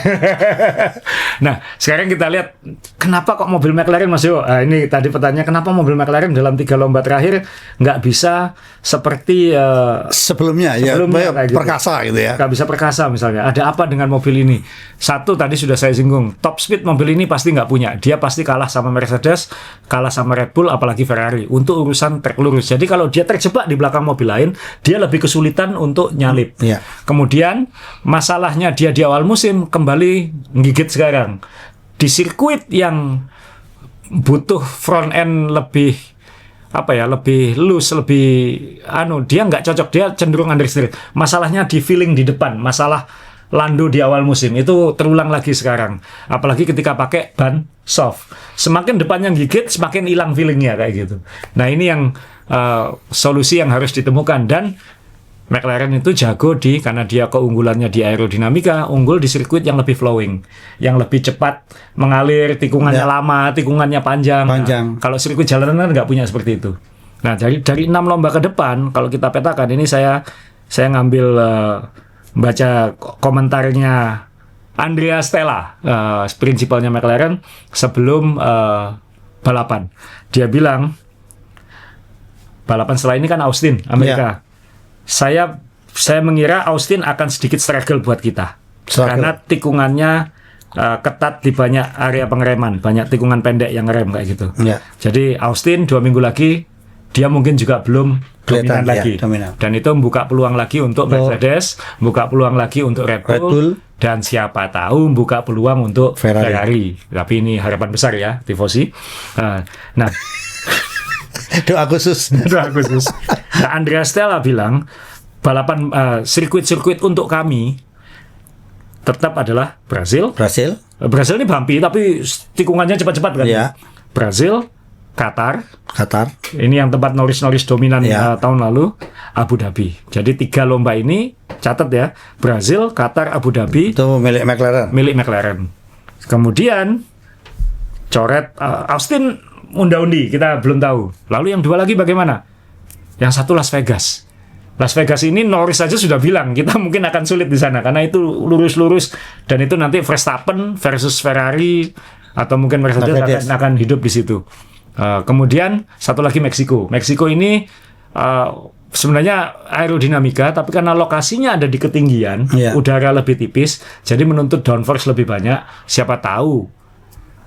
Nah, sekarang kita lihat kenapa kok mobil McLaren Mas Yo? Ini tadi pertanyaan, kenapa mobil McLaren dalam 3 lomba terakhir nggak bisa seperti sebelumnya gitu. Perkasa gitu ya. Nggak bisa perkasa misalnya. Ada apa dengan mobil ini? Satu, tadi sudah saya singgung, top speed mobil ini pasti nggak punya. Dia pasti kalah sama Mercedes, kalah sama Red Bull, apalagi Ferrari untuk urusan trek lurus. Jadi kalau dia terjebak di belakang mobil lain, dia lebih kesulitan untuk nyalip. Kemudian masalahnya dia di awal musim kembali menggigit sekarang di sirkuit yang butuh front end lebih loose, dia nggak cocok, dia cenderung understeer. Masalahnya di feeling di depan, masalah Lando di awal musim itu terulang lagi sekarang, apalagi ketika pakai ban soft. Semakin depannya gigit, semakin hilang feelingnya kayak gitu. Nah, ini yang solusi yang harus ditemukan, dan McLaren itu jago karena dia keunggulannya di aerodinamika, unggul di sirkuit yang lebih flowing, yang lebih cepat mengalir, tikungannya lama, tikungannya panjang. Nah, kalau sirkuit jalanan kan nggak punya seperti itu. Nah, dari 6 lomba ke depan, kalau kita petakan, ini saya ngambil baca komentarnya Andrea Stella, prinsipalnya McLaren sebelum balapan. Dia bilang balapan setelah ini kan Austin, Amerika. Saya mengira Austin akan sedikit struggle buat kita. Karena tikungannya ketat di banyak area pengereman, banyak tikungan pendek yang ngerem kayak gitu. Jadi Austin 2 minggu lagi dia mungkin juga belum dominan lagi. Dominan. Dan itu membuka peluang lagi untuk Mercedes, membuka peluang lagi untuk Red Bull, dan siapa tahu membuka peluang untuk Ferrari. Tapi ini harapan besar ya, tifosi. Nah, doa khusus. Nah, Andrea Stella bilang balapan sirkuit-sirkuit untuk kami tetap adalah Brasil ini bumpy tapi tikungannya cepat-cepat kan. Brasil, Qatar. Ini yang tempat Norris dominan tahun lalu. Abu Dhabi. Jadi 3 lomba ini catat ya. Brasil, Qatar, Abu Dhabi. Itu milik McLaren. Kemudian coret Austin unda-undi, kita belum tahu. Lalu yang 2 lagi bagaimana? Yang 1 Las Vegas. Las Vegas ini Norris saja sudah bilang kita mungkin akan sulit di sana karena itu lurus-lurus dan itu nanti Verstappen versus Ferrari atau mungkin Mercedes akan hidup di situ. Kemudian 1 lagi Meksiko. Meksiko ini sebenarnya aerodinamika tapi karena lokasinya ada di ketinggian, udara lebih tipis, jadi menuntut downforce lebih banyak. Siapa tahu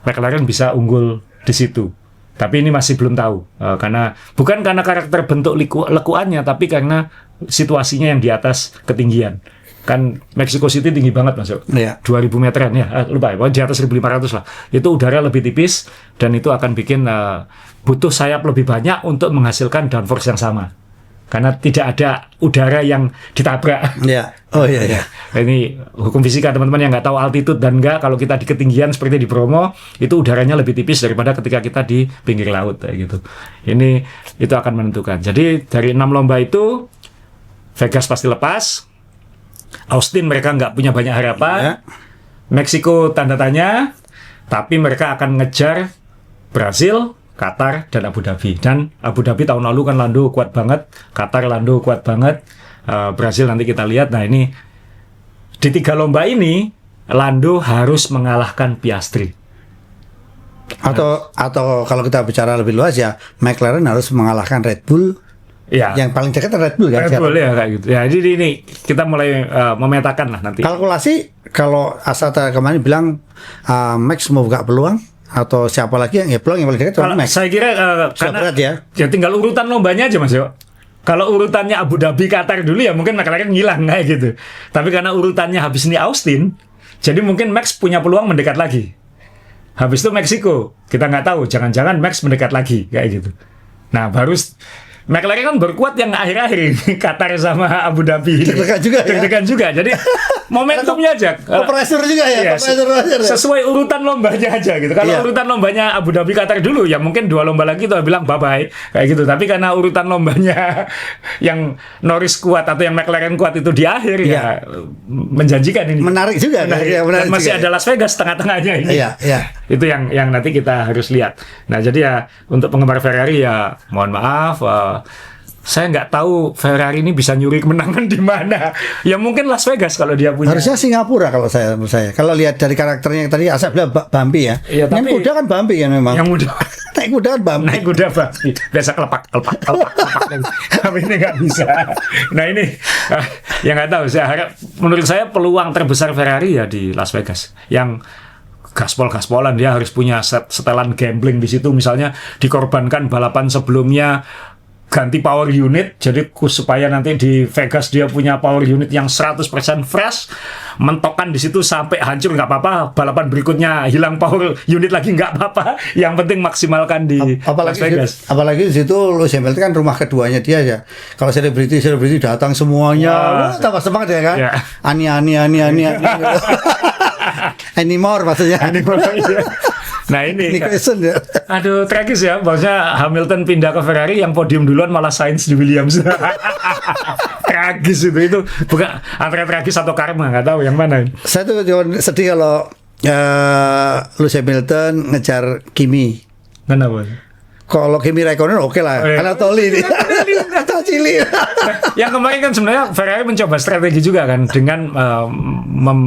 McLaren bisa unggul di situ. Tapi ini masih belum tahu karena bukan karena karakter bentuk lekuannya, tapi karena situasinya yang di atas ketinggian. Kan Mexico City tinggi banget masuk, 2000 meteran ya, lupa ya, di atas 1500 lah. Itu udara lebih tipis dan itu akan bikin butuh sayap lebih banyak untuk menghasilkan downforce yang sama. Karena tidak ada udara yang ditabrak. Ini hukum fisika teman-teman yang nggak tahu altitude dan kalau kita di ketinggian seperti di Bromo itu udaranya lebih tipis daripada ketika kita di pinggir laut kayak gitu. Itu akan menentukan. Jadi dari 6 lomba itu Vegas pasti lepas. Austin mereka nggak punya banyak harapan. Meksiko tanda tanya. Tapi mereka akan ngejar Brasil, Qatar, dan Abu Dhabi. Dan Abu Dhabi tahun lalu kan Lando kuat banget, Qatar Lando kuat banget, Brasil nanti kita lihat. Nah ini di 3 lomba ini Lando harus mengalahkan Piastri. Atau kalau kita bicara lebih luas ya McLaren harus mengalahkan Red Bull. Yang paling dekat Red Bull kan. Red Bull ya kayak gitu. Ya jadi ini kita mulai memetakan lah nanti. Kalkulasi kalau Asata kemarin bilang Max mau buka peluang. Atau siapa lagi yang peluang yang paling dekat? Max. Saya kira karena ya tinggal urutan lombanya aja Mas Yo. Kalau urutannya Abu Dhabi, Qatar dulu ya mungkin McLaren ngilang kayak gitu. Tapi karena urutannya habis ini Austin, jadi mungkin Max punya peluang mendekat lagi. Habis itu Meksiko, kita nggak tahu. Jangan-jangan Max mendekat lagi kayak gitu. Nah baru McLaren kan berkuat yang akhir-akhir ini, Qatar sama Abu Dhabi. Deg-degan juga. Jadi momentumnya aja. Pressure juga ya. Sesuai urutan lombanya aja gitu. Kalau urutan lombanya Abu Dhabi, Qatar dulu ya mungkin 2 lomba lagi tuh bilang bye-bye kayak gitu. Tapi karena urutan lombanya yang Norris kuat atau yang McLaren kuat itu di akhir ya menjanjikan ini. Menarik juga. Dan masih ada Las Vegas tengah-tengahnya ini. Itu yang nanti kita harus lihat. Nah jadi ya untuk penggemar Ferrari ya mohon maaf. Saya nggak tahu Ferrari ini bisa nyuri kemenangan di mana. Ya mungkin Las Vegas kalau dia punya. Harusnya Singapura kalau menurut saya. Kalau lihat dari karakternya yang tadi Asap bilang bumpy ya. Yang kuda kan bumpy kan memang. Yang muda. Naik kuda kan bumpy. Naik kuda bumpy. Biasa kelepak. Tapi ini nggak bisa. Nah ini yang nggak tahu. Saya harap menurut saya peluang terbesar Ferrari ya di Las Vegas. Yang gaspol-gaspolan dia harus punya setelan gambling di situ, misalnya dikorbankan balapan sebelumnya ganti power unit jadi supaya nanti di Vegas dia punya power unit yang 100% fresh, mentokan di situ sampai hancur nggak apa-apa, balapan berikutnya hilang power unit lagi nggak apa-apa, yang penting maksimalkan di Las Vegas. Apalagi di situ Lewis Hamilton kan rumah keduanya dia ya. Kalau selebriti datang semuanya, tambah semangat ya kan. Ani anymore maksudnya. Nah ini aduh tragis ya, maksudnya Hamilton pindah ke Ferrari yang podium duluan malah Sainz di Williams. Tragis itu bukan antara tragis atau karma, nggak tahu yang mana. Saya tuh sedih kalau Lewis Hamilton ngejar Kimi. Kenapa? Kalau Kimi Raikkonen oke lah, Anatoli ini. Cili. Yang kemarin kan sebenarnya Ferrari mencoba strategi juga kan dengan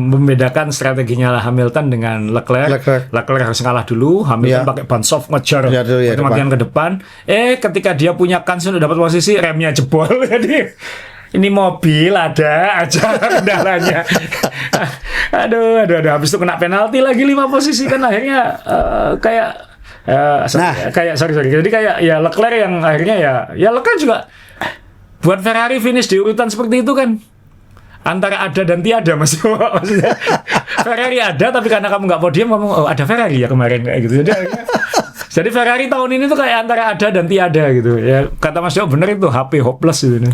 membedakan strateginya Hamilton dengan Leclerc. Leclerc harus kalah dulu, Hamilton pakai ban soft ngejar kematian ke depan. Ketika dia punya kans untuk dapat posisi, remnya jebol. Jadi ini mobil ada aja kendalanya. Aduh, habis itu kena penalti lagi 5 posisi kan akhirnya kayak Jadi kayak ya Leclerc yang akhirnya ya Leclerc juga buat Ferrari finish di urutan seperti itu kan antara ada dan tiada maksudnya Ferrari ada tapi karena kamu nggak podium kamu ada Ferrari ya kemarin kayak gitu. Jadi Ferrari tahun ini tuh kayak antara ada dan tiada gitu ya, kata Mas Jo bener itu HP hopeless gitu.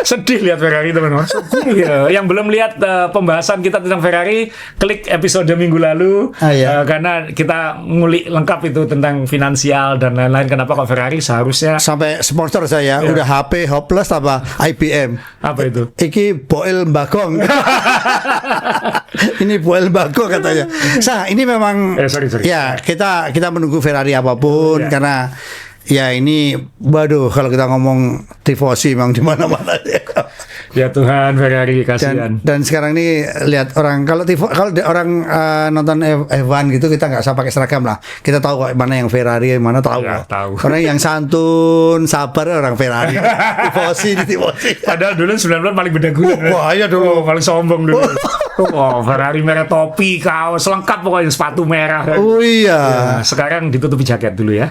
Sedih lihat Ferrari teman-teman. Sedih ya. Yang belum lihat pembahasan kita tentang Ferrari, klik episode minggu lalu karena kita ngulik lengkap itu tentang finansial dan lain-lain. Kenapa kok Ferrari seharusnya sampai sponsor saya udah HP hopeless apa IBM. Apa itu? Iki Boel Bagong. Ini Boel Bagong katanya. Ini memang sorry. Ya kita menunggu Ferrari apapun karena ya ini, waduh kalau kita ngomong tifosi memang di mana-mana ya Tuhan Ferrari kasihan. Dan sekarang ini lihat orang kalau orang nonton F1 gitu kita nggak usah pakai seragam lah. Kita tahu kok mana yang Ferrari, mana tahu. Orang yang santun, sabar orang Ferrari. tifosi. Padahal dulu 90 paling bedaguna. Wah, iya dulu paling sombong dulu. Ferrari merah topi, kaos lengkap pokoknya, sepatu merah. Oh iya. Ya, sekarang ditutupi jaket dulu ya.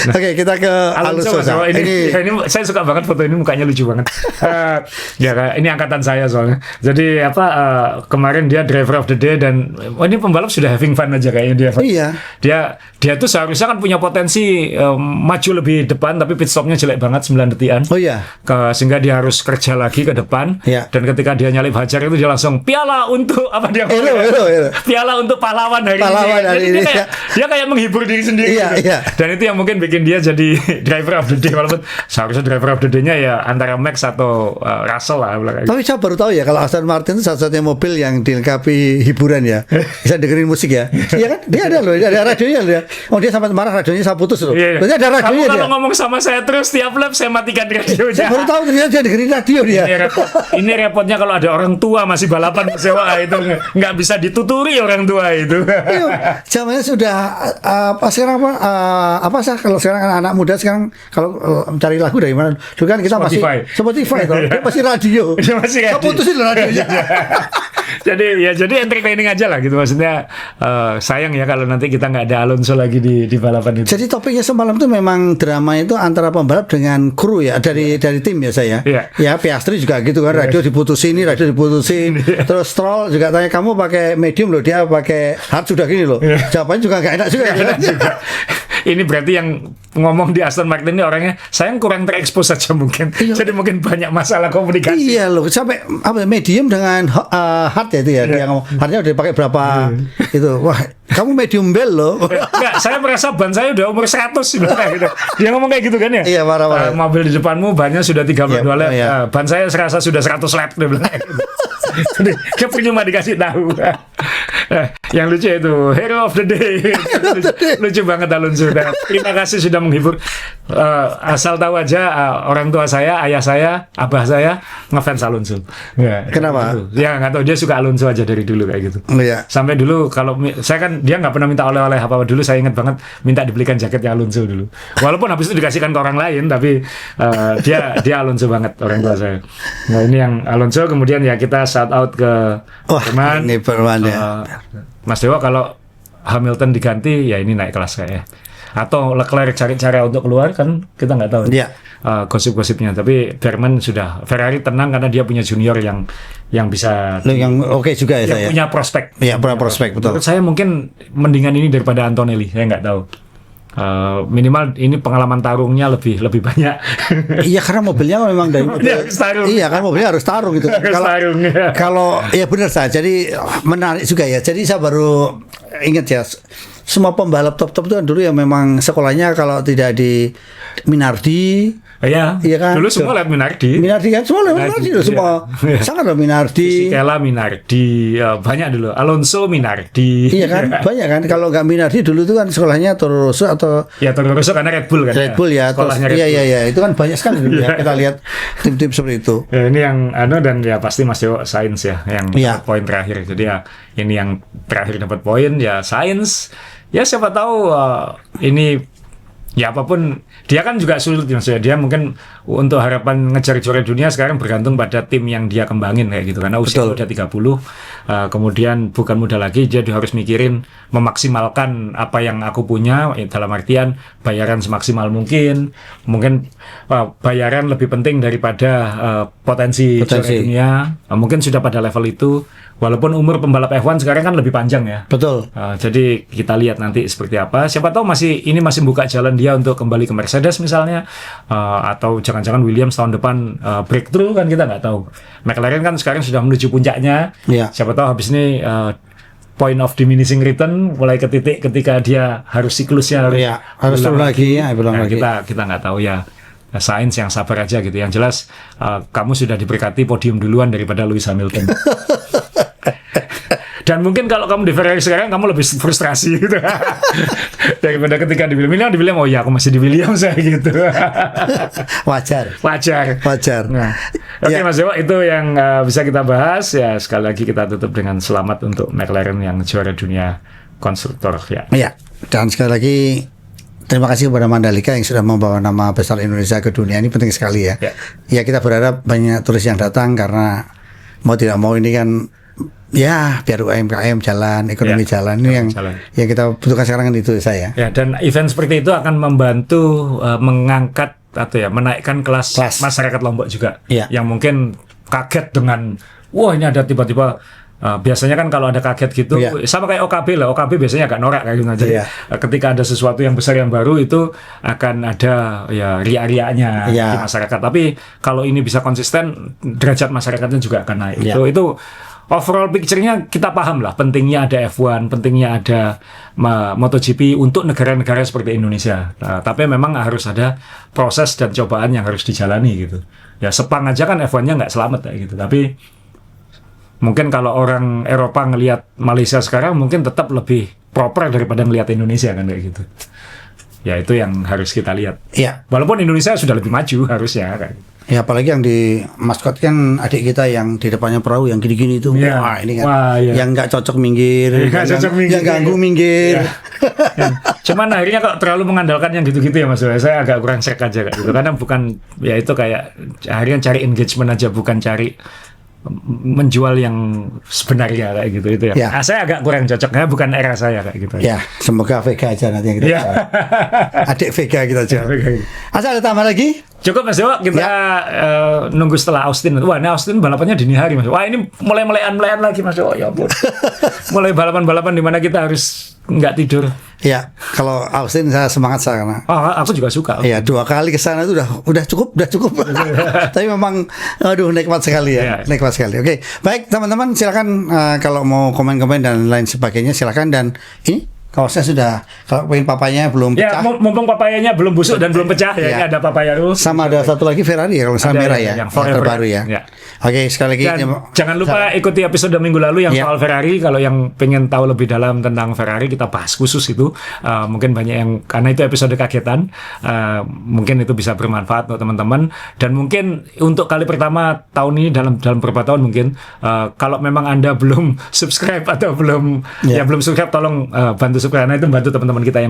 Oke, kita ke Alonso. Ini saya suka banget foto ini, mukanya lucu banget. Ini angkatan saya soalnya. Jadi kemarin dia driver of the day dan ini pembalap sudah having fun aja kayaknya dia. Iya. Dia tuh seharusnya kan punya potensi maju lebih depan tapi pit stopnya jelek banget 9 detikan. Oh iya. Sehingga dia harus kerja lagi ke depan. Iya. Dan ketika dia nyalip hajar itu dia langsung piala untuk apa dia? Piala untuk pahlawan hari ini. Dia kayak menghibur diri sendiri. Iya. Dan itu yang mungkin bikin dia jadi driver of the day, walaupun seharusnya driver of the day-nya ya antara Max atau Russell lah. Tapi saya baru tahu ya kalau Aston Martin itu satu-satunya mobil yang dilengkapi hiburan ya. Bisa dengerin musik ya. Iya kan? Dia ada loh, ada radionya dia. Dia sampai marah radionya saya putus loh. Iya. Berarti ada radionya dia. Kalau ngomong sama saya terus tiap lap saya matikan radionya. Saya baru tahu ternyata dia dengerin radio dia. Ini repotnya kalau ada orang tua masih balapan sewa itu nggak bisa dituturi orang tua itu. Zamannya sudah sekarang kalau sekarang anak muda sekarang kalau mencari lagu dari mana? Dulu kan kita Spotify toh. Dia masih radio. Saya putusin radionya. jadi entertaining aja lah gitu maksudnya. Sayang ya kalau nanti kita nggak ada Alonso lagi di balapan itu. Jadi topiknya semalam tuh memang drama itu antara pembalap dengan kru ya dari tim ya saya. Ya Piastri juga gitu kan, radio diputusin. Terus Stroll juga tanya kamu pakai medium loh, dia pakai hard sudah gini loh. Jawabannya juga nggak enak juga. Ini berarti yang ngomong di Aston Martin ini orangnya sayang kurang terekspos saja mungkin. Jadi mungkin banyak masalah komunikasi. Iya loh, sampai medium dengan hard ya itu ya. Dia ngomong hardnya udah pakai berapa itu. Wah, kamu medium bell loh. Enggak, saya merasa ban saya udah umur 100 gitu. Dia ngomong kayak gitu kan ya? Iya, marah-marah. Mobil di depanmu bannya sudah 32 lap. Ban saya serasa sudah 100 lap dia bilang gitu. Jadi percuma dikasih tahu. Yang lucu itu hero of the day. Lucu banget Alonso. Terima kasih sudah menghibur. Asal tahu aja orang tua saya, ayah saya, abah saya ngefans Alonso. Kenapa? Gitu. Ya nggak tahu, dia suka Alonso aja dari dulu kayak gitu. Sampai dulu kalau saya kan dia nggak pernah minta oleh-oleh apa dulu, saya ingat banget minta dibelikan jaketnya Alonso dulu. Walaupun habis itu dikasihkan ke orang lain, tapi dia Alonso banget orang tua saya. Nah ini yang Alonso, kemudian ya kita shout out ke Berman. Ini Berman ya. Mas Dewa kalau Hamilton diganti ya ini naik kelas kayaknya. Atau Leclerc cari cara untuk keluar kan kita nggak tahu. Gosip-gosipnya, tapi Berman sudah Ferrari tenang karena dia punya junior yang bisa yang oke juga ya, yang saya punya prospek. Iya, punya prospek betul. Menurut saya mungkin mendingan ini daripada Antonelli, saya nggak tahu. Minimal ini pengalaman tarungnya lebih banyak. Iya, karena mobilnya memang dari iya kan mobilnya harus tarung gitu. Kalau ya benar saja. Jadi menarik juga ya. Jadi saya baru ingat ya, semua pembalap top itu kan dulu yang memang sekolahnya kalau tidak di Minardi. Iya kan. Dulu semua lihat Minardi kan, semua lihat Minardi loh, semua sangat loh Minardi. Fisichella Minardi, banyak dulu. Alonso Minardi. Iya kan, banyak kan. Kalau nggak Minardi dulu itu kan sekolahnya Toro Rosso atau Toro Rosso karena Red Bull kan. Red Bull ya. Iya, itu kan banyak sekali dulu ya. Kita lihat tim-tim seperti itu. Ini yang dan ya pasti Mas Dewo Sainz ya yang poin terakhir. Jadi ya ini yang terakhir dapat poin ya Sainz. Ya siapa tahu ini ya apapun dia kan juga sulit maksudnya, dia mungkin untuk harapan ngejar juara dunia sekarang bergantung pada tim yang dia kembangin kayak gitu, karena usia udah 30, kemudian bukan muda lagi, jadi harus mikirin memaksimalkan apa yang aku punya, dalam artian bayaran semaksimal mungkin bayaran lebih penting daripada potensi juara dunia. Mungkin sudah pada level itu, walaupun umur pembalap F1 sekarang kan lebih panjang ya. Betul. Jadi kita lihat nanti seperti apa. Siapa tahu ini masih buka jalan dia untuk kembali ke Mercedes misalnya, atau jangan-jangan Williams tahun depan breakthrough, kan kita nggak tahu. McLaren kan sekarang sudah menuju puncaknya. Siapa tahu habis ini point of diminishing return, mulai ke titik ketika dia harus siklusnya harus turun lagi ya, kita nggak tahu ya. Sains yang sabar aja gitu. Yang jelas kamu sudah diberkati podium duluan daripada Lewis Hamilton. Dan mungkin kalau kamu di Ferrari sekarang kamu lebih frustrasi gitu daripada ketika di Williams. Oh ya, aku masih di Williams ya gitu. Wajar. Nah, oke, Mas Dewa, itu yang bisa kita bahas ya. Sekali lagi kita tutup dengan selamat untuk McLaren yang juara dunia konstruktor ya. Iya. Dan sekali lagi terima kasih kepada Mandalika yang sudah membawa nama besar Indonesia ke dunia. Ini penting sekali ya. Ya, kita berharap banyak turis yang datang, karena mau tidak mau ini kan ya biar UMKM jalan, ekonomi jalan. Ini yang kita butuhkan sekarang kan itu saya. Ya, dan event seperti itu akan membantu mengangkat atau ya menaikkan kelas masyarakat Lombok juga. Yang mungkin kaget dengan wah ini ada tiba-tiba. Biasanya kan kalau ada kaget gitu, sama kayak OKB lah. OKB biasanya agak norak kayak gitu. Jadi ketika ada sesuatu yang besar yang baru itu akan ada ya ria-rianya di masyarakat. Tapi kalau ini bisa konsisten, derajat masyarakatnya juga akan naik. Itu overall picture-nya kita paham lah. Pentingnya ada F1, pentingnya ada MotoGP untuk negara-negara seperti Indonesia. Tapi memang harus ada proses dan cobaan yang harus dijalani gitu. Ya Sepang aja kan F1-nya nggak selamat ya gitu. Tapi mungkin kalau orang Eropa ngelihat Malaysia sekarang mungkin tetap lebih proper daripada ngelihat Indonesia kan kayak gitu. Ya itu yang harus kita lihat. Walaupun Indonesia sudah lebih maju harusnya kan. Ya apalagi yang di maskot kan adik kita yang di depannya perahu yang gini-gini itu. Wah ini kan yang nggak cocok minggir, yang ganggu minggir. Cuman akhirnya kok terlalu mengandalkan yang gitu-gitu ya Mas. Saya agak kurang srek aja kayak gitu. Karena bukan ya itu kayak akhirnya cari engagement aja, bukan cari menjual yang sebenarnya kayak gitu itu ya. Saya agak kurang cocoknya, bukan era saya kayak gitu. Ya, semoga Vega aja nanti yang kita adik Vega kita aja. Asal ada tambah lagi? Cukup Mas Dewa, kita nunggu setelah Austin. Wah, ini Austin balapannya dini hari Mas. Wah, ini mulai melean lagi Mas Dewa. Ya ampun. Mulai balapan-balapan di mana kita harus nggak tidur. Ya, kalau Austin saya semangat karena. Aku juga suka. Iya, 2 kali ke sana itu udah cukup. Tapi memang nikmat sekali ya. Nikmat sekali. Oke. Baik, teman-teman silakan kalau mau komen-komen dan lain sebagainya silakan. Dan ini kaosnya sudah, kalau pengen papayanya belum pecah. Ya, mumpung papayanya belum busuk dan belum pecah ya. Ini ada papaya dulu. Sama ada satu lagi Ferrari ya, kalau sama merah ya. Yang terbaru ya. Oke, sekali lagi. Dan jangan lupa ikuti episode minggu lalu yang soal Ferrari. Kalau yang pengen tahu lebih dalam tentang Ferrari, kita bahas khusus itu. Mungkin banyak yang, karena itu episode kagetan. Mungkin itu bisa bermanfaat untuk teman-teman. Dan mungkin untuk kali pertama tahun ini dalam beberapa tahun mungkin, kalau memang Anda belum subscribe atau belum subscribe, tolong bantu subscribe, karena itu membantu teman-teman kita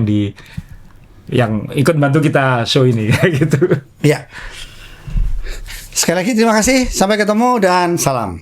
yang ikut bantu kita show ini gitu. Ya. Sekali lagi terima kasih, sampai ketemu dan salam.